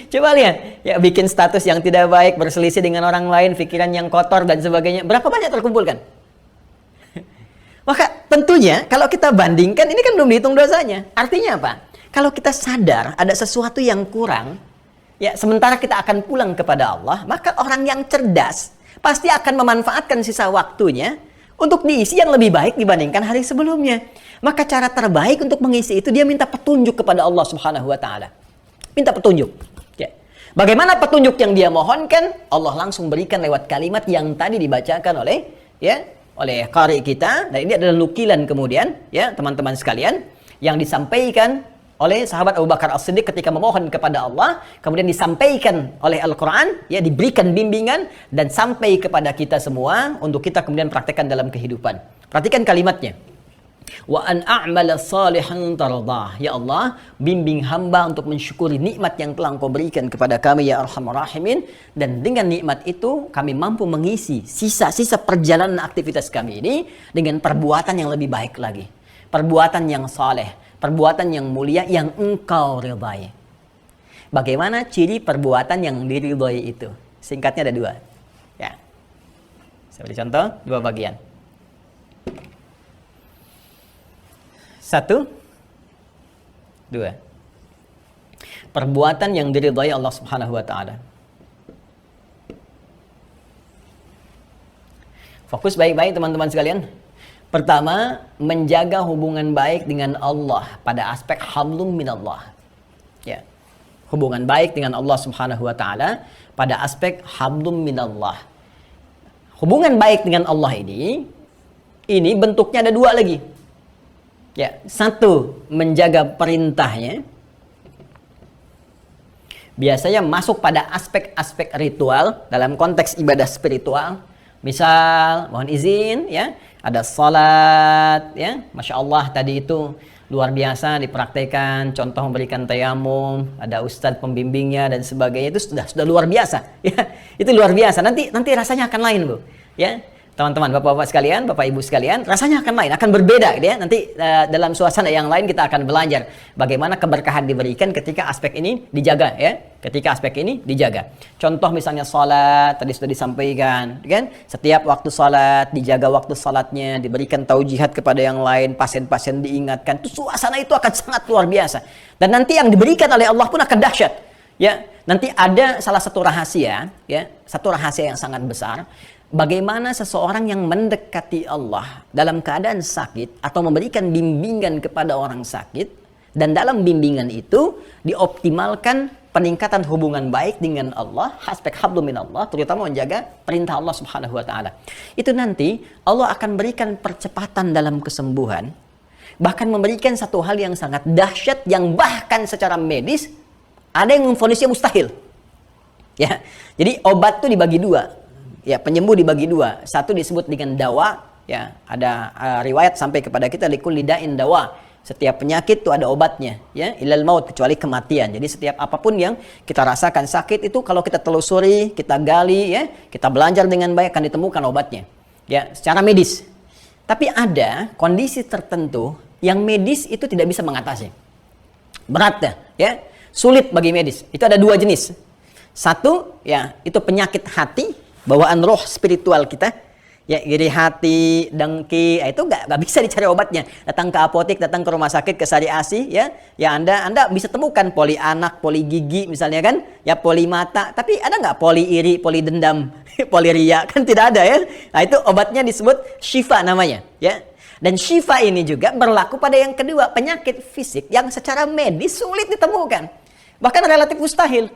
Coba lihat, ya bikin status yang tidak baik, berselisih dengan orang lain, pikiran yang kotor dan sebagainya. Berapa banyak terkumpulkan? Maka tentunya kalau kita bandingkan, ini kan belum dihitung dosanya. Artinya apa? Kalau kita sadar ada sesuatu yang kurang, ya sementara kita akan pulang kepada Allah, maka orang yang cerdas pasti akan memanfaatkan sisa waktunya untuk diisi yang lebih baik dibandingkan hari sebelumnya. Maka cara terbaik untuk mengisi itu dia minta petunjuk kepada Allah Subhanahu wa taala. Minta petunjuk. Ya. Bagaimana petunjuk yang dia mohonkan? Allah langsung berikan lewat kalimat yang tadi dibacakan oleh qari kita. Dan ini adalah nukilan kemudian ya teman-teman sekalian yang disampaikan oleh sahabat Abu Bakar As-Siddiq ketika memohon kepada Allah, kemudian disampaikan oleh Al-Quran, ya diberikan bimbingan dan sampai kepada kita semua untuk kita kemudian praktekkan dalam kehidupan. Perhatikan kalimatnya. Wa an a'mala salihan tardah. Ya Allah, bimbing hamba untuk mensyukuri nikmat yang telah Engkau berikan kepada kami ya Arhamar Rahimin, dan dengan nikmat itu kami mampu mengisi sisa-sisa perjalanan aktivitas kami ini dengan perbuatan yang lebih baik lagi. Perbuatan yang saleh, perbuatan yang mulia yang Engkau ridhai. Bagaimana ciri perbuatan yang diridhai itu? Singkatnya ada 2. Ya. Saya beri contoh 2 bagian. 1, 2. Perbuatan yang diridhai Allah Subhanahu wa taala. Fokus baik-baik teman-teman sekalian. Pertama, menjaga hubungan baik dengan Allah pada aspek hablum minallah. Ya. Hubungan baik dengan Allah Subhanahu wa taala pada aspek hablum minallah. Hubungan baik dengan Allah ini bentuknya ada 2 lagi. Ya, 1, menjaga perintahnya. Biasanya masuk pada aspek-aspek ritual dalam konteks ibadah spiritual. Misal, mohon izin ya, ada salat ya, Masya Allah tadi itu luar biasa dipraktekkan, contoh memberikan tayamum, ada ustadz pembimbingnya dan sebagainya, itu sudah luar biasa ya. Itu luar biasa. Nanti rasanya akan lain, Bu. Ya. Teman-teman, bapak-bapak sekalian, bapak ibu sekalian, rasanya akan lain, akan berbeda gitu ya. Nanti dalam suasana yang lain kita akan belajar bagaimana keberkahan diberikan ketika aspek ini dijaga ya. Ketika aspek ini dijaga. Contoh misalnya salat, tadi sudah disampaikan, kan? Setiap waktu salat dijaga waktu salatnya, diberikan taujihat kepada yang lain, pasien-pasien diingatkan. Itu suasana itu akan sangat luar biasa. Dan nanti yang diberikan oleh Allah pun akan dahsyat. Ya, nanti ada salah satu rahasia ya, satu rahasia yang sangat besar. Bagaimana seseorang yang mendekati Allah dalam keadaan sakit atau memberikan bimbingan kepada orang sakit, dan dalam bimbingan itu dioptimalkan peningkatan hubungan baik dengan Allah, aspek hablum minallah, terutama menjaga perintah Allah Subhanahu wa taala. Itu nanti Allah akan berikan percepatan dalam kesembuhan, bahkan memberikan satu hal yang sangat dahsyat yang bahkan secara medis ada yang memvonisnya mustahil. Ya. Jadi obat itu dibagi 2. Ya, penyembuh dibagi 2. Satu disebut dengan dawa, ya, ada riwayat sampai kepada kita likulli da'in dawa. Setiap penyakit itu ada obatnya, ya, ilal maut, kecuali kematian. Jadi setiap apapun yang kita rasakan sakit itu kalau kita telusuri, kita gali, ya, kita belajar dengan baik akan ditemukan obatnya. Ya, secara medis. Tapi ada kondisi tertentu yang medis itu tidak bisa mengatasi. Berat ya, sulit bagi medis. Itu ada 2 jenis. Satu, ya, itu penyakit hati, bawaan roh spiritual kita, ya, iri hati, dengki, itu nggak bisa dicari obatnya. Datang ke apotek, datang ke rumah sakit, ke Sari Asi, ya Anda bisa temukan poli anak, poli gigi misalnya kan, ya poli mata, tapi ada nggak poli iri, poli dendam, poli ria, kan tidak ada ya. Nah itu obatnya disebut syifa namanya, ya. Dan syifa ini juga berlaku pada yang kedua, penyakit fisik yang secara medis sulit ditemukan, bahkan relatif mustahil,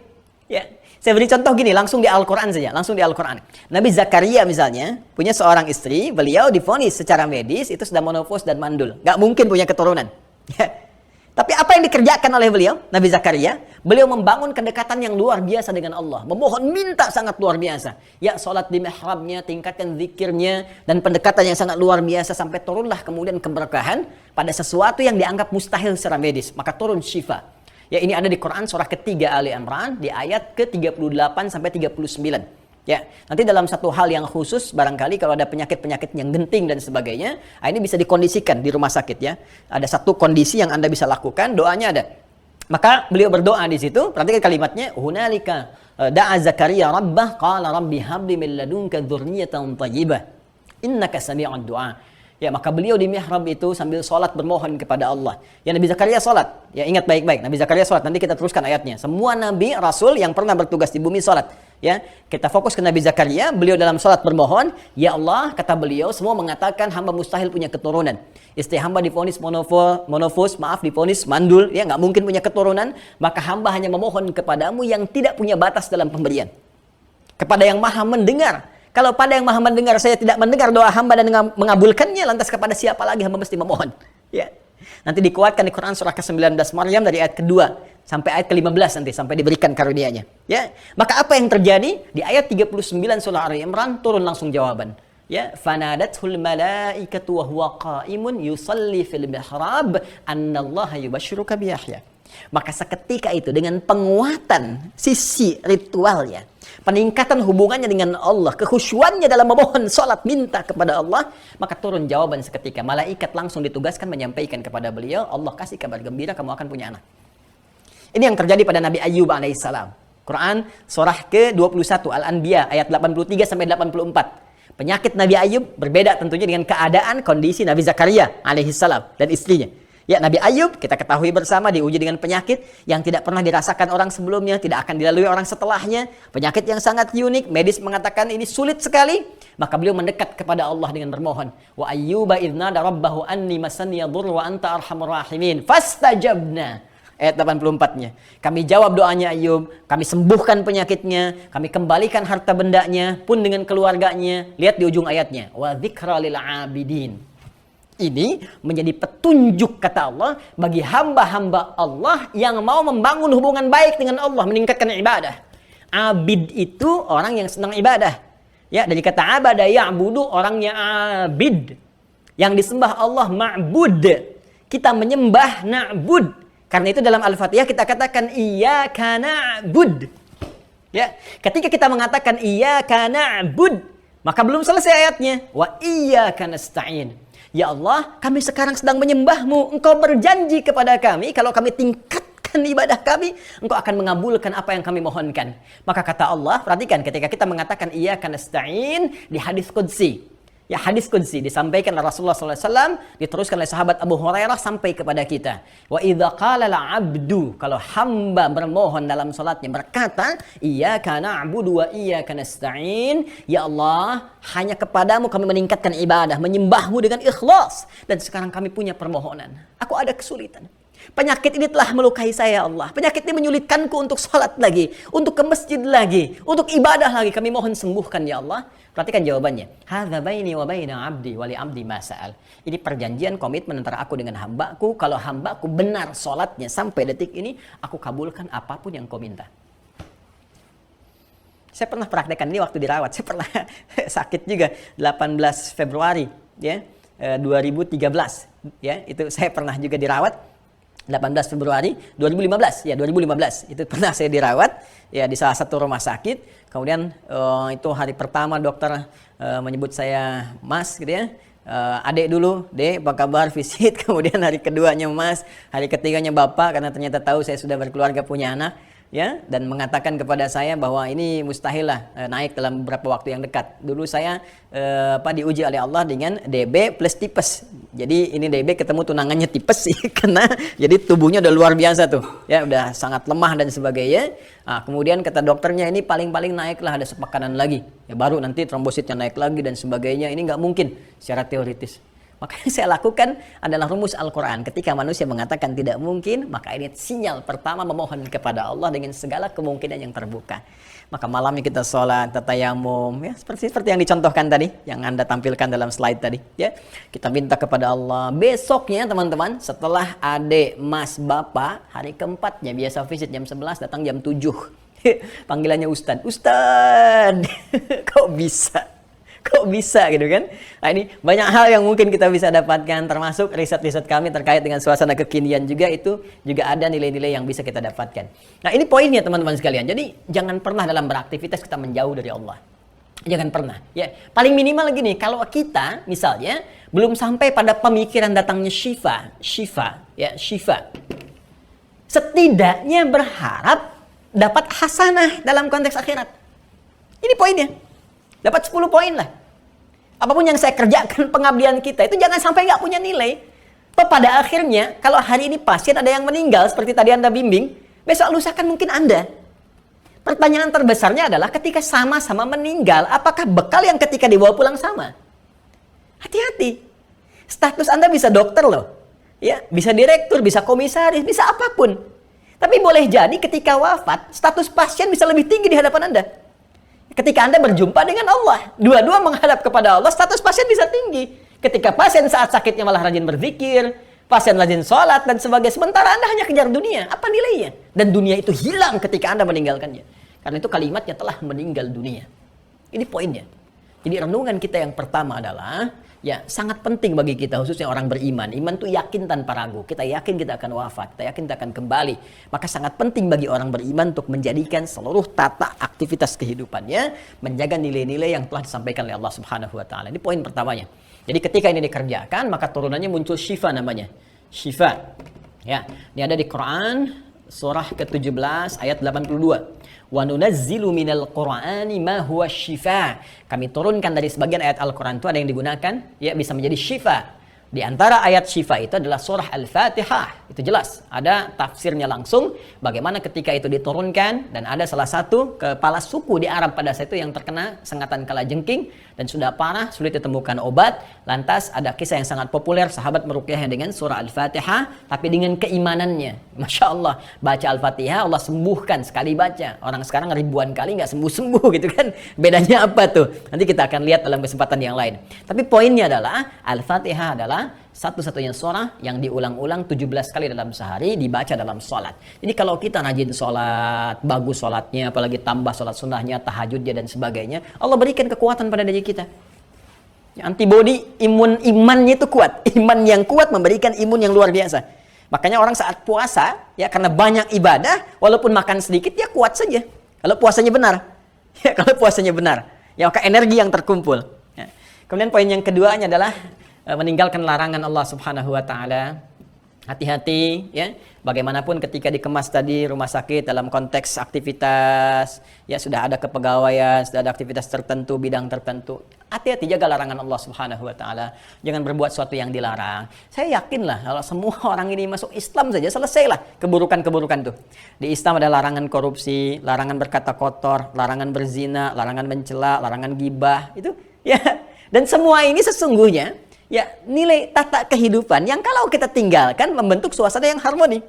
ya. Saya beri contoh gini, langsung di Al-Quran saja, langsung di Al-Quran. Nabi Zakaria misalnya, punya seorang istri, beliau divonis secara medis, itu sudah menopause dan mandul. Nggak mungkin punya keturunan. Tapi apa yang dikerjakan oleh beliau, Nabi Zakaria? Beliau membangun kedekatan yang luar biasa dengan Allah. Memohon minta sangat luar biasa. Ya, sholat di mihrabnya, tingkatkan zikirnya, dan pendekatan yang sangat luar biasa sampai turunlah kemudian keberkahan pada sesuatu yang dianggap mustahil secara medis. Maka turun syifa. Ya, ini ada di Quran surah ketiga Ali Imran di ayat ke-38 sampai 39. Ya, nanti dalam satu hal yang khusus barangkali kalau ada penyakit-penyakit yang genting dan sebagainya, ini bisa dikondisikan di rumah sakit ya. Ada satu kondisi yang Anda bisa lakukan, doanya ada. Maka beliau berdoa di situ, perhatikan kalimatnya, hunalika da'a Zakaria rabbah qala rabbi habli min ladunka dzurriyyatan thayyibah innaka sami'ud du'a. Ya, maka beliau di mihrab itu sambil sholat bermohon kepada Allah. Ya, Nabi Zakaria sholat. Ya, ingat baik-baik, Nabi Zakaria sholat. Nanti kita teruskan ayatnya. Semua Nabi, Rasul yang pernah bertugas di bumi sholat. Ya, kita fokus ke Nabi Zakaria. Beliau dalam sholat bermohon. Ya Allah, kata beliau, semua mengatakan hamba mustahil punya keturunan. Istri hamba divonis divonis mandul. Ya, nggak mungkin punya keturunan. Maka hamba hanya memohon kepadamu yang tidak punya batas dalam pemberian. Kepada yang maha mendengar. Kalau pada yang maha mendengar saya tidak mendengar doa hamba dan mengabulkannya, lantas kepada siapa lagi hamba mesti memohon? Ya. Nanti dikuatkan di Quran surah ke-19 Maryam dari ayat kedua sampai ayat ke-15 nanti sampai diberikan karunia-Nya. Ya. Maka apa yang terjadi? Di ayat 39 surah Ali Imran turun langsung jawaban. Ya, fanadathul malaikatu wa huwa qa'imun yusalli fil mihrab annallaha yubashshiruka bi Yahya. Maka seketika itu dengan penguatan sisi ritualnya, peningkatan hubungannya dengan Allah, kekhusyuannya dalam memohon salat minta kepada Allah, maka turun jawaban seketika. Malaikat langsung ditugaskan menyampaikan kepada beliau, Allah kasih kabar gembira kamu akan punya anak. Ini yang terjadi pada Nabi Ayyub alaihissalam. Quran surah ke-21 Al-Anbiya ayat 83 sampai 84. Penyakit Nabi Ayyub berbeda tentunya dengan keadaan kondisi Nabi Zakaria alaihissalam dan istrinya. Ya, Nabi Ayyub kita ketahui bersama diuji dengan penyakit yang tidak pernah dirasakan orang sebelumnya, tidak akan dilalui orang setelahnya. Penyakit yang sangat unik, medis mengatakan ini sulit sekali. Maka beliau mendekat kepada Allah dengan bermohon. Wa ayyuba idznada rabbahu anni massaniya dhurru wa anta arhamur rahimin. Fastajabna. Ayat 84-nya. Kami jawab doanya Ayyub, kami sembuhkan penyakitnya, kami kembalikan harta bendanya pun dengan keluarganya. Lihat di ujung ayatnya. Wa dzikra lil abidin. Ini menjadi petunjuk kata Allah bagi hamba-hamba Allah yang mau membangun hubungan baik dengan Allah, meningkatkan ibadah. Abid itu orang yang senang ibadah. Ya, dari kata abada ya'budu, orangnya abid. Yang disembah Allah ma'bud. Kita menyembah na'bud. Karena itu dalam Al-Fatihah kita katakan iyyaka na'bud. Ya, ketika kita mengatakan iyyaka na'bud, maka belum selesai ayatnya. Wa iyyaka nasta'in. Ya Allah, kami sekarang sedang menyembahmu. Engkau berjanji kepada kami, kalau kami tingkatkan ibadah kami, Engkau akan mengabulkan apa yang kami mohonkan. Maka kata Allah, perhatikan ketika kita mengatakan iyyaka nasta'in di hadis qudsi. Ya, hadis qudsi disampaikan oleh Rasulullah SAW, diteruskan oleh sahabat Abu Hurairah sampai kepada kita. Wa idza qala al-'abdu, kalau hamba bermohon dalam salatnya berkata, iyyaka na'budu wa iyyaka nasta'in, ya Allah, hanya kepadamu kami meningkatkan ibadah, menyembahmu dengan ikhlas, dan sekarang kami punya permohonan. Aku ada kesulitan. Penyakit ini telah melukai saya Allah. Penyakit ini menyulitkanku untuk salat lagi, untuk ke masjid lagi, untuk ibadah lagi. Kami mohon sembuhkan ya Allah. Perhatikan jawabannya. Hadza baini wa baina 'abdi wa li 'abdi ma sa'al. Ini perjanjian komitmen antara aku dengan hambaku. Kalau hambaku benar salatnya sampai detik ini, aku kabulkan apapun yang kau minta. Saya pernah praktekkan ini waktu dirawat. Saya pernah sakit juga 18 Februari ya, 2013 ya. Itu saya pernah juga dirawat 18 Februari 2015 ya, 2015 itu pernah saya dirawat ya di salah satu rumah sakit. Kemudian itu hari pertama dokter menyebut saya Mas gitu ya, adek dulu, dek apa kabar, visit. Kemudian hari keduanya Mas, hari ketiganya Bapak, karena ternyata tahu saya sudah berkeluarga punya anak ya, dan mengatakan kepada saya bahwa ini mustahil lah naik dalam beberapa waktu yang dekat. Dulu saya diuji oleh Allah dengan DB plus tipes. Jadi ini DB ketemu tunangannya tipes sih, karena jadi tubuhnya udah luar biasa tuh ya, udah sangat lemah dan sebagainya. Nah, kemudian kata dokternya ini paling-paling naiklah ada sepakanan lagi ya, baru nanti trombositnya naik lagi dan sebagainya. Ini nggak mungkin secara teoritis. Maka yang saya lakukan adalah rumus Al-Quran. Ketika manusia mengatakan tidak mungkin, maka ini sinyal pertama memohon kepada Allah dengan segala kemungkinan yang terbuka. Maka malamnya kita sholat, kita tayamum, ya seperti yang dicontohkan tadi, yang Anda tampilkan dalam slide tadi. Ya, kita minta kepada Allah. Besoknya teman-teman, setelah adik, mas, bapak, hari keempatnya biasa visit jam 11, datang jam 7. Panggilannya Ustadz. Ustadz, kok bisa? Kok bisa gitu kan? Nah ini banyak hal yang mungkin kita bisa dapatkan, termasuk riset-riset kami terkait dengan suasana kekinian juga, itu juga ada nilai-nilai yang bisa kita dapatkan. Nah ini poinnya teman-teman sekalian. Jadi jangan pernah dalam beraktivitas kita menjauh dari Allah. Jangan pernah. Ya, paling minimal gini, kalau kita misalnya belum sampai pada pemikiran datangnya syifa, setidaknya berharap dapat hasanah dalam konteks akhirat. Ini poinnya. Dapat 10 poin lah. Apapun yang saya kerjakan, pengabdian kita itu jangan sampai nggak punya nilai. Pada akhirnya, kalau hari ini pasien ada yang meninggal, seperti tadi Anda bimbing, besok lusa kan mungkin Anda. Pertanyaan terbesarnya adalah ketika sama-sama meninggal, apakah bekal yang ketika dibawa pulang sama? Hati-hati. Status Anda bisa dokter loh. Ya, bisa direktur, bisa komisaris, bisa apapun. Tapi boleh jadi ketika wafat, status pasien bisa lebih tinggi di hadapan Anda. Ketika Anda berjumpa dengan Allah, dua-dua menghadap kepada Allah, status pasien bisa tinggi. Ketika pasien saat sakitnya malah rajin berzikir, pasien rajin sholat dan sebagainya. Sementara Anda hanya kejar dunia. Apa nilainya? Dan dunia itu hilang ketika Anda meninggalkannya. Karena itu kalimatnya telah meninggal dunia. Ini poinnya. Jadi renungan kita yang pertama adalah, ya sangat penting bagi kita, khususnya orang beriman. Iman itu yakin tanpa ragu. Kita yakin kita akan wafat, kita yakin kita akan kembali. Maka sangat penting bagi orang beriman untuk menjadikan seluruh tata aktivitas kehidupannya menjaga nilai-nilai yang telah disampaikan oleh Allah Subhanahu wa taala. Ini poin pertamanya. Jadi ketika ini dikerjakan, maka turunannya muncul syifa namanya. Syifa. Ya, ini ada di Quran surah ke-17 ayat 82. Wa nunazzilu minal Qur'ani ma huwa syifa. Kami turunkan dari sebagian ayat Al-Qur'an itu ada yang digunakan ya bisa menjadi syifa. Di antara ayat syifa itu adalah surah Al-Fatihah. Itu jelas. Ada tafsirnya langsung bagaimana ketika itu diturunkan, dan ada salah satu kepala suku di Arab pada saat itu yang terkena sengatan kalajengking dan sudah parah, sulit ditemukan obat. Lantas ada kisah yang sangat populer, sahabat meruqyahnya dengan surah Al-Fatihah tapi dengan keimanannya. Masya Allah, baca Al-Fatihah Allah sembuhkan sekali baca. Orang sekarang ribuan kali nggak sembuh-sembuh gitu kan. Bedanya apa tuh? Nanti kita akan lihat dalam kesempatan yang lain. Tapi poinnya adalah Al-Fatihah adalah satu-satunya surah yang diulang-ulang 17 kali dalam sehari dibaca dalam sholat. Jadi kalau kita rajin sholat, bagus sholatnya, apalagi tambah sholat sunnahnya, tahajudnya dan sebagainya, Allah berikan kekuatan pada diri kita. Antibodi imannya itu kuat. Iman yang kuat memberikan imun yang luar biasa. Makanya orang saat puasa, ya karena banyak ibadah, walaupun makan sedikit, ya kuat saja. Kalau puasanya benar. Ya kalau puasanya benar. Ya maka energi yang terkumpul. Ya. Kemudian poin yang keduanya adalah meninggalkan larangan Allah Subhanahu wa taala. Hati-hati ya. Bagaimanapun ketika dikemas tadi rumah sakit dalam konteks aktivitas, ya sudah ada kepegawaian, sudah ada aktivitas tertentu, bidang tertentu. Hati-hati jaga larangan Allah Subhanahu wa taala. Jangan berbuat sesuatu yang dilarang. Saya yakinlah kalau semua orang ini masuk Islam saja selesailah keburukan-keburukan tuh. Di Islam ada larangan korupsi, larangan berkata kotor, larangan berzina, larangan mencela, larangan gibah, itu ya. Dan semua ini sesungguhnya ya nilai tata kehidupan yang kalau kita tinggalkan membentuk suasana yang harmoni.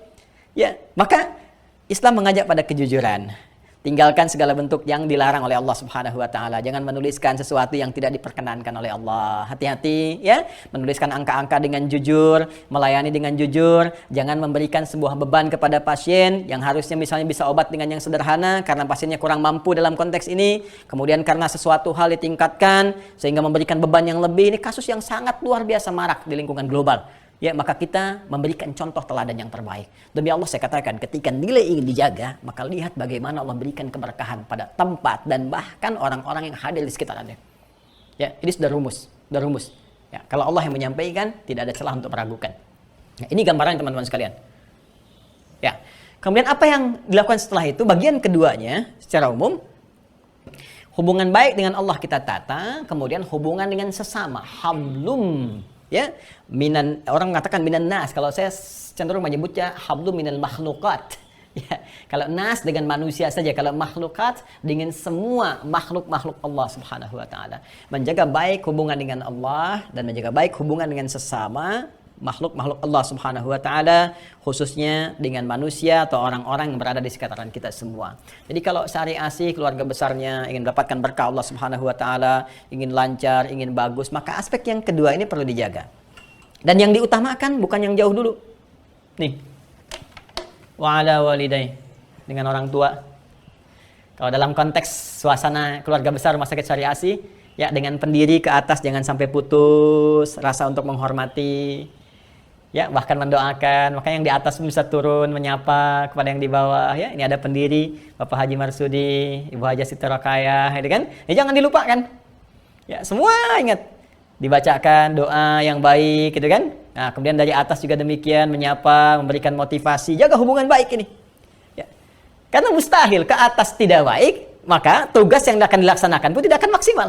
Ya, maka Islam mengajak pada kejujuran. Tinggalkan segala bentuk yang dilarang oleh Allah Subhanahu wa taala. Jangan menuliskan sesuatu yang tidak diperkenankan oleh Allah. Hati-hati ya, menuliskan angka-angka dengan jujur, melayani dengan jujur, jangan memberikan sebuah beban kepada pasien yang harusnya misalnya bisa obat dengan yang sederhana karena pasiennya kurang mampu dalam konteks ini, kemudian karena sesuatu hal ditingkatkan sehingga memberikan beban yang lebih. Ini kasus yang sangat luar biasa marak di lingkungan global. Ya, maka kita memberikan contoh teladan yang terbaik. Demi Allah saya katakan, ketika nilai ini dijaga, maka lihat bagaimana Allah berikan keberkahan pada tempat dan bahkan orang-orang yang hadir di sekitar Anda. Ya, ini sudah rumus. Ya, kalau Allah yang menyampaikan, tidak ada celah untuk meragukan. Nah, ini gambaran teman-teman sekalian. Ya, kemudian apa yang dilakukan setelah itu? Bagian keduanya, secara umum, hubungan baik dengan Allah kita tata, kemudian hubungan dengan sesama, hablum. Ya, orang mengatakan minan nas, kalau saya cenderung menyebutnya hablum minal makhluqat. Ya, kalau nas dengan manusia saja, kalau makhlukat dengan semua makhluk-makhluk Allah Subhanahu wa taala. Menjaga baik hubungan dengan Allah dan menjaga baik hubungan dengan sesama makhluk-makhluk Allah Subhanahu wa taala, khususnya dengan manusia atau orang-orang yang berada di sekitaran kita semua. Jadi kalau Syari Asih keluarga besarnya ingin mendapatkan berkah Allah Subhanahu wa taala, ingin lancar, ingin bagus, maka aspek yang kedua ini perlu dijaga. Dan yang diutamakan bukan yang jauh dulu. Nih, wa'ala walidai, dengan orang tua. Kalau dalam konteks suasana keluarga besar Rumah Sakit Syari Asih, ya dengan pendiri ke atas jangan sampai putus rasa untuk menghormati, ya bahkan mendoakan. Makanya yang di atas bisa turun menyapa kepada yang di bawah. Ya, ini ada pendiri Bapak Haji Marsudi, Ibu Haja Siti Rokayah, gitu kan? Ya jangan dilupakan. Ya semua ingat dibacakan doa yang baik, gitu kan? Nah, kemudian dari atas juga demikian, menyapa, memberikan motivasi, jaga hubungan baik ini. Ya. Karena mustahil ke atas tidak baik, maka tugas yang akan dilaksanakan pun tidak akan maksimal.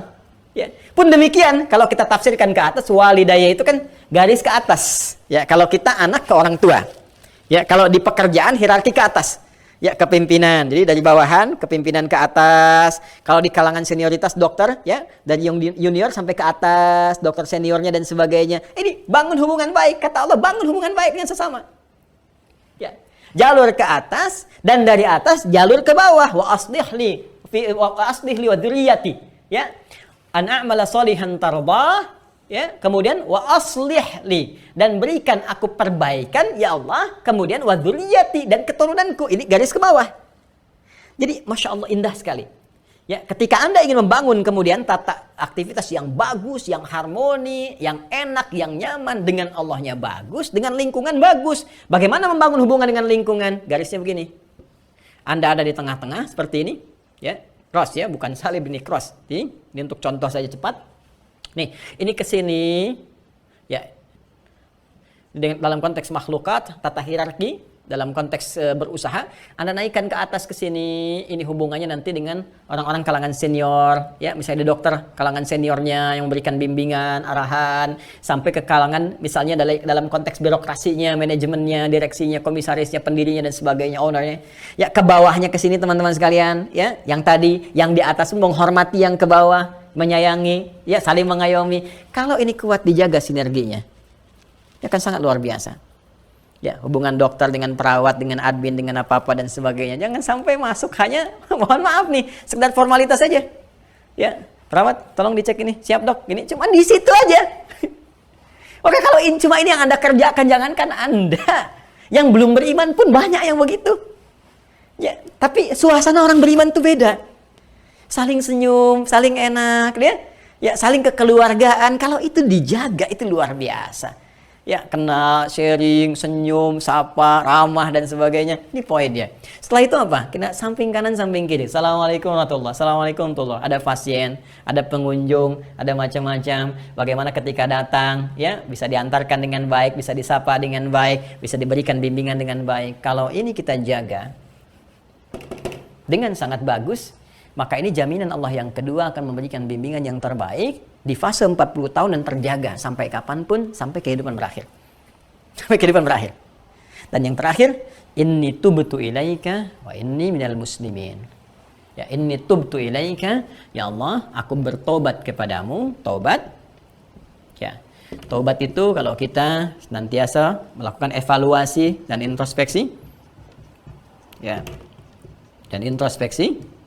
Ya. Pun demikian, kalau kita tafsirkan ke atas, walidayah itu kan garis ke atas. Ya, kalau kita anak ke orang tua. Ya, kalau di pekerjaan hierarki ke atas. Ya, kepimpinan. Jadi dari bawahan, kepimpinan ke atas. Kalau di kalangan senioritas dokter, ya, dari yang junior sampai ke atas, dokter seniornya dan sebagainya. Ini bangun hubungan baik, kata Allah, bangun hubungan baik dengan sesama. Ya. Jalur ke atas dan dari atas jalur ke bawah. Wa aslih li wa dzurriyyati. Ya. An a'mala shalihan tardah. Ya, kemudian wa aslih li, dan berikan aku perbaikan ya Allah, kemudian wa dzurriyyati, dan keturunanku. Ini garis ke bawah. Jadi Masya Allah indah sekali. Ya, ketika Anda ingin membangun kemudian tata aktivitas yang bagus, yang harmoni, yang enak, yang nyaman, dengan Allahnya bagus, dengan lingkungan bagus. Bagaimana membangun hubungan dengan lingkungan? Garisnya begini. Anda ada di tengah-tengah seperti ini, ya. Cross ya, bukan salib, ini cross. Ini untuk contoh saja cepat. Nih, ini ke sini, ya, dalam konteks makhlukat, tata hierarki, dalam konteks berusaha, Anda naikkan ke atas ke sini, ini hubungannya nanti dengan orang-orang kalangan senior, ya, misalnya di dokter, kalangan seniornya yang memberikan bimbingan, arahan, sampai ke kalangan, misalnya dalam konteks birokrasinya, manajemennya, direksinya, komisarisnya, pendirinya, dan sebagainya, ownernya, ya, ke bawahnya ke sini teman-teman sekalian, ya, yang tadi, yang di atas menghormati yang ke bawah, menyayangi, ya, saling mengayomi. Kalau ini kuat dijaga sinerginya, ya kan sangat luar biasa. Ya, hubungan dokter dengan perawat, dengan admin, dengan apa-apa dan sebagainya. Jangan sampai masuk hanya, mohon maaf nih, sekedar formalitas saja. Ya, perawat, tolong dicek ini. Siap dok, ini cuma di situ aja. Oke, kalau cuma ini yang Anda kerjakan, jangankan Anda, yang belum beriman pun banyak yang begitu. Ya, tapi suasana orang beriman itu beda. Saling senyum, saling enak, ya, saling kekeluargaan. Kalau itu dijaga, itu luar biasa. Ya, kenal, sharing, senyum, sapa, ramah dan sebagainya. Ini poinnya. Setelah itu apa? Kita samping kanan, samping kiri. Assalamualaikum warahmatullahi wabarakatuh. Assalamualaikum warahmatullahi wabarakatuh. Ada pasien, ada pengunjung, ada macam-macam. Bagaimana ketika datang, ya, bisa diantarkan dengan baik, bisa disapa dengan baik, bisa diberikan bimbingan dengan baik. Kalau ini kita jaga dengan sangat bagus, maka ini jaminan Allah yang kedua akan memberikan bimbingan yang terbaik di fase 40 tahun dan terjaga sampai kapanpun, sampai kehidupan berakhir. Sampai kehidupan berakhir. Dan yang terakhir, inni tubtu ilaika wa inni minal muslimin. Ya, inni tubtu ilaika, ya Allah, aku bertobat kepadamu, tobat. Ya. Tobat itu kalau kita senantiasa melakukan evaluasi dan introspeksi. Ya. Dan introspeksi.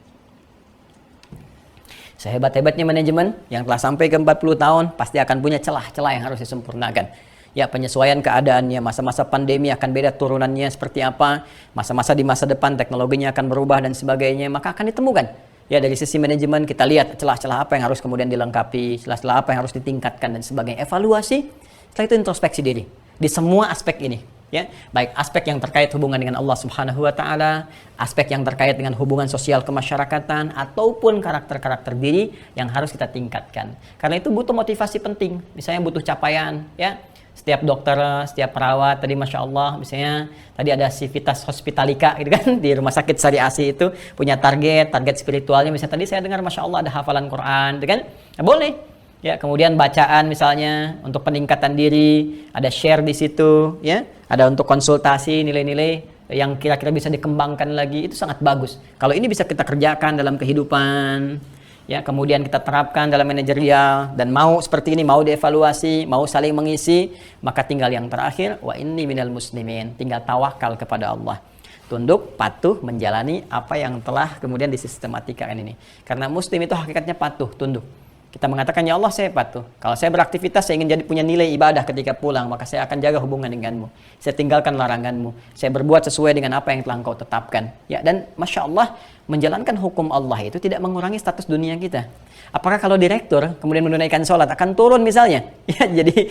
Sehebat-hebatnya manajemen yang telah sampai ke 40 tahun pasti akan punya celah-celah yang harus disempurnakan. Ya, penyesuaian keadaannya, masa-masa pandemi akan beda turunannya seperti apa, masa-masa di masa depan teknologinya akan berubah dan sebagainya, maka akan ditemukan. Ya, dari sisi manajemen kita lihat celah-celah apa yang harus kemudian dilengkapi, celah-celah apa yang harus ditingkatkan dan sebagainya. Evaluasi, setelah itu introspeksi diri di semua aspek ini. Ya, baik aspek yang terkait hubungan dengan Allah Subhanahu wa taala, aspek yang terkait dengan hubungan sosial kemasyarakatan ataupun karakter-karakter diri yang harus kita tingkatkan. Karena itu butuh motivasi penting, misalnya butuh capaian, ya. Setiap dokter, setiap perawat tadi Masya Allah, misalnya tadi ada Civitas Hospitalika gitu kan, di Rumah Sakit Syari Asih itu punya target spiritualnya, misalnya tadi saya dengar Masya Allah ada hafalan Quran gitu kan. Nah, boleh. Ya, kemudian bacaan misalnya untuk peningkatan diri, ada share di situ, ya. Ada untuk konsultasi nilai-nilai yang kira-kira bisa dikembangkan lagi, itu sangat bagus. Kalau ini bisa kita kerjakan dalam kehidupan, ya, kemudian kita terapkan dalam manajerial, dan mau seperti ini, mau dievaluasi, mau saling mengisi, maka tinggal yang terakhir, wa inni minal muslimin, tinggal tawakal kepada Allah. Tunduk, patuh, menjalani apa yang telah kemudian disistematikan ini. Karena muslim itu hakikatnya patuh, tunduk. Kita mengatakan, ya Allah saya patuh. Kalau saya beraktivitas, saya ingin punya nilai ibadah ketika pulang, maka saya akan jaga hubungan denganmu. Saya tinggalkan laranganmu. Saya berbuat sesuai dengan apa yang telah engkau tetapkan. Ya, dan Masya Allah, menjalankan hukum Allah itu tidak mengurangi status dunia kita. Apakah kalau direktur kemudian menunaikan sholat akan turun misalnya? Ya,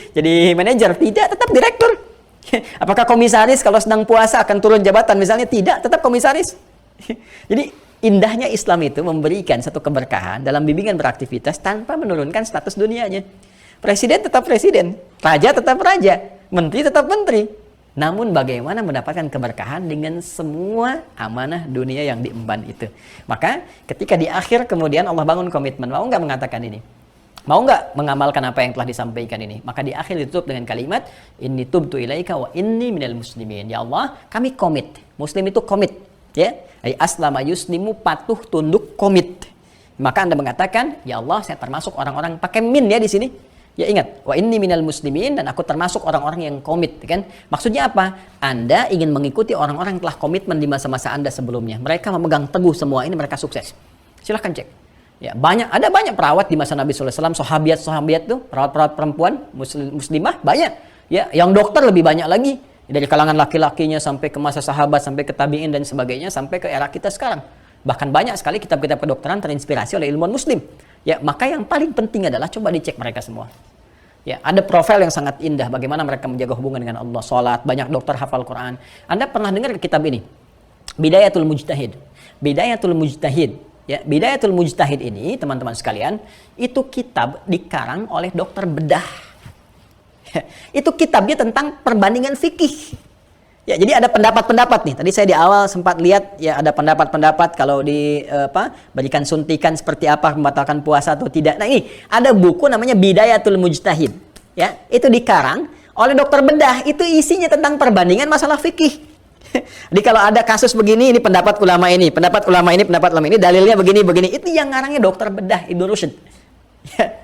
jadi manajer? Tidak, tetap direktur. Apakah komisaris kalau sedang puasa akan turun jabatan misalnya? Tidak, tetap komisaris. Jadi indahnya Islam itu memberikan satu keberkahan dalam bimbingan beraktivitas tanpa menurunkan status dunianya. Presiden tetap presiden, raja tetap raja, menteri tetap menteri. Namun bagaimana mendapatkan keberkahan dengan semua amanah dunia yang diemban itu. Maka ketika di akhir kemudian Allah bangun komitmen, mau nggak mengatakan ini? Mau nggak mengamalkan apa yang telah disampaikan ini? Maka di akhir ditutup dengan kalimat, inni tubtu ilaika wa inni minal muslimin. Ya Allah, kami komit. Muslim itu komit. Ya, ay aslama yuslimu, patuh, tunduk, komit. Maka Anda mengatakan, ya Allah, saya termasuk orang-orang, pakai min ya di sini. Ya ingat, wa inni minal muslimin, dan aku termasuk orang-orang yang komit, kan? Maksudnya apa? Anda ingin mengikuti orang-orang yang telah komitmen di masa-masa Anda sebelumnya. Mereka memegang teguh semua ini, mereka sukses. Silahkan cek. Ya, ada banyak perawat di masa Nabi sallallahu alaihi wasallam, sahabiat tuh, perawat-perawat perempuan muslimah banyak. Ya, yang dokter lebih banyak lagi. Dari kalangan laki-lakinya sampai ke masa sahabat, sampai ke tabi'in dan sebagainya, sampai ke era kita sekarang. Bahkan banyak sekali kitab-kitab kedokteran terinspirasi oleh ilmuwan muslim. Ya, maka yang paling penting adalah coba dicek mereka semua. Ya, ada profil yang sangat indah bagaimana mereka menjaga hubungan dengan Allah, salat, banyak dokter hafal Quran. Anda pernah dengar kitab ini? Bidayatul Mujtahid. Bidayatul Mujtahid. Ya, Bidayatul Mujtahid ini, teman-teman sekalian, itu kitab dikarang oleh dokter bedah. Itu kitabnya tentang perbandingan fikih. Ya, jadi ada pendapat-pendapat nih. Tadi saya di awal sempat lihat ya ada pendapat-pendapat kalau berikan suntikan seperti apa, membatalkan puasa atau tidak. Nah, ini ada buku namanya Bidayatul Mujtahid. Ya, itu dikarang oleh dokter bedah. Itu isinya tentang perbandingan masalah fikih. Jadi kalau ada kasus begini, ini pendapat ulama ini, pendapat ulama ini, pendapat ulama ini, dalilnya begini. Itu yang ngarangnya dokter bedah, Ibnu Rushd. Ya.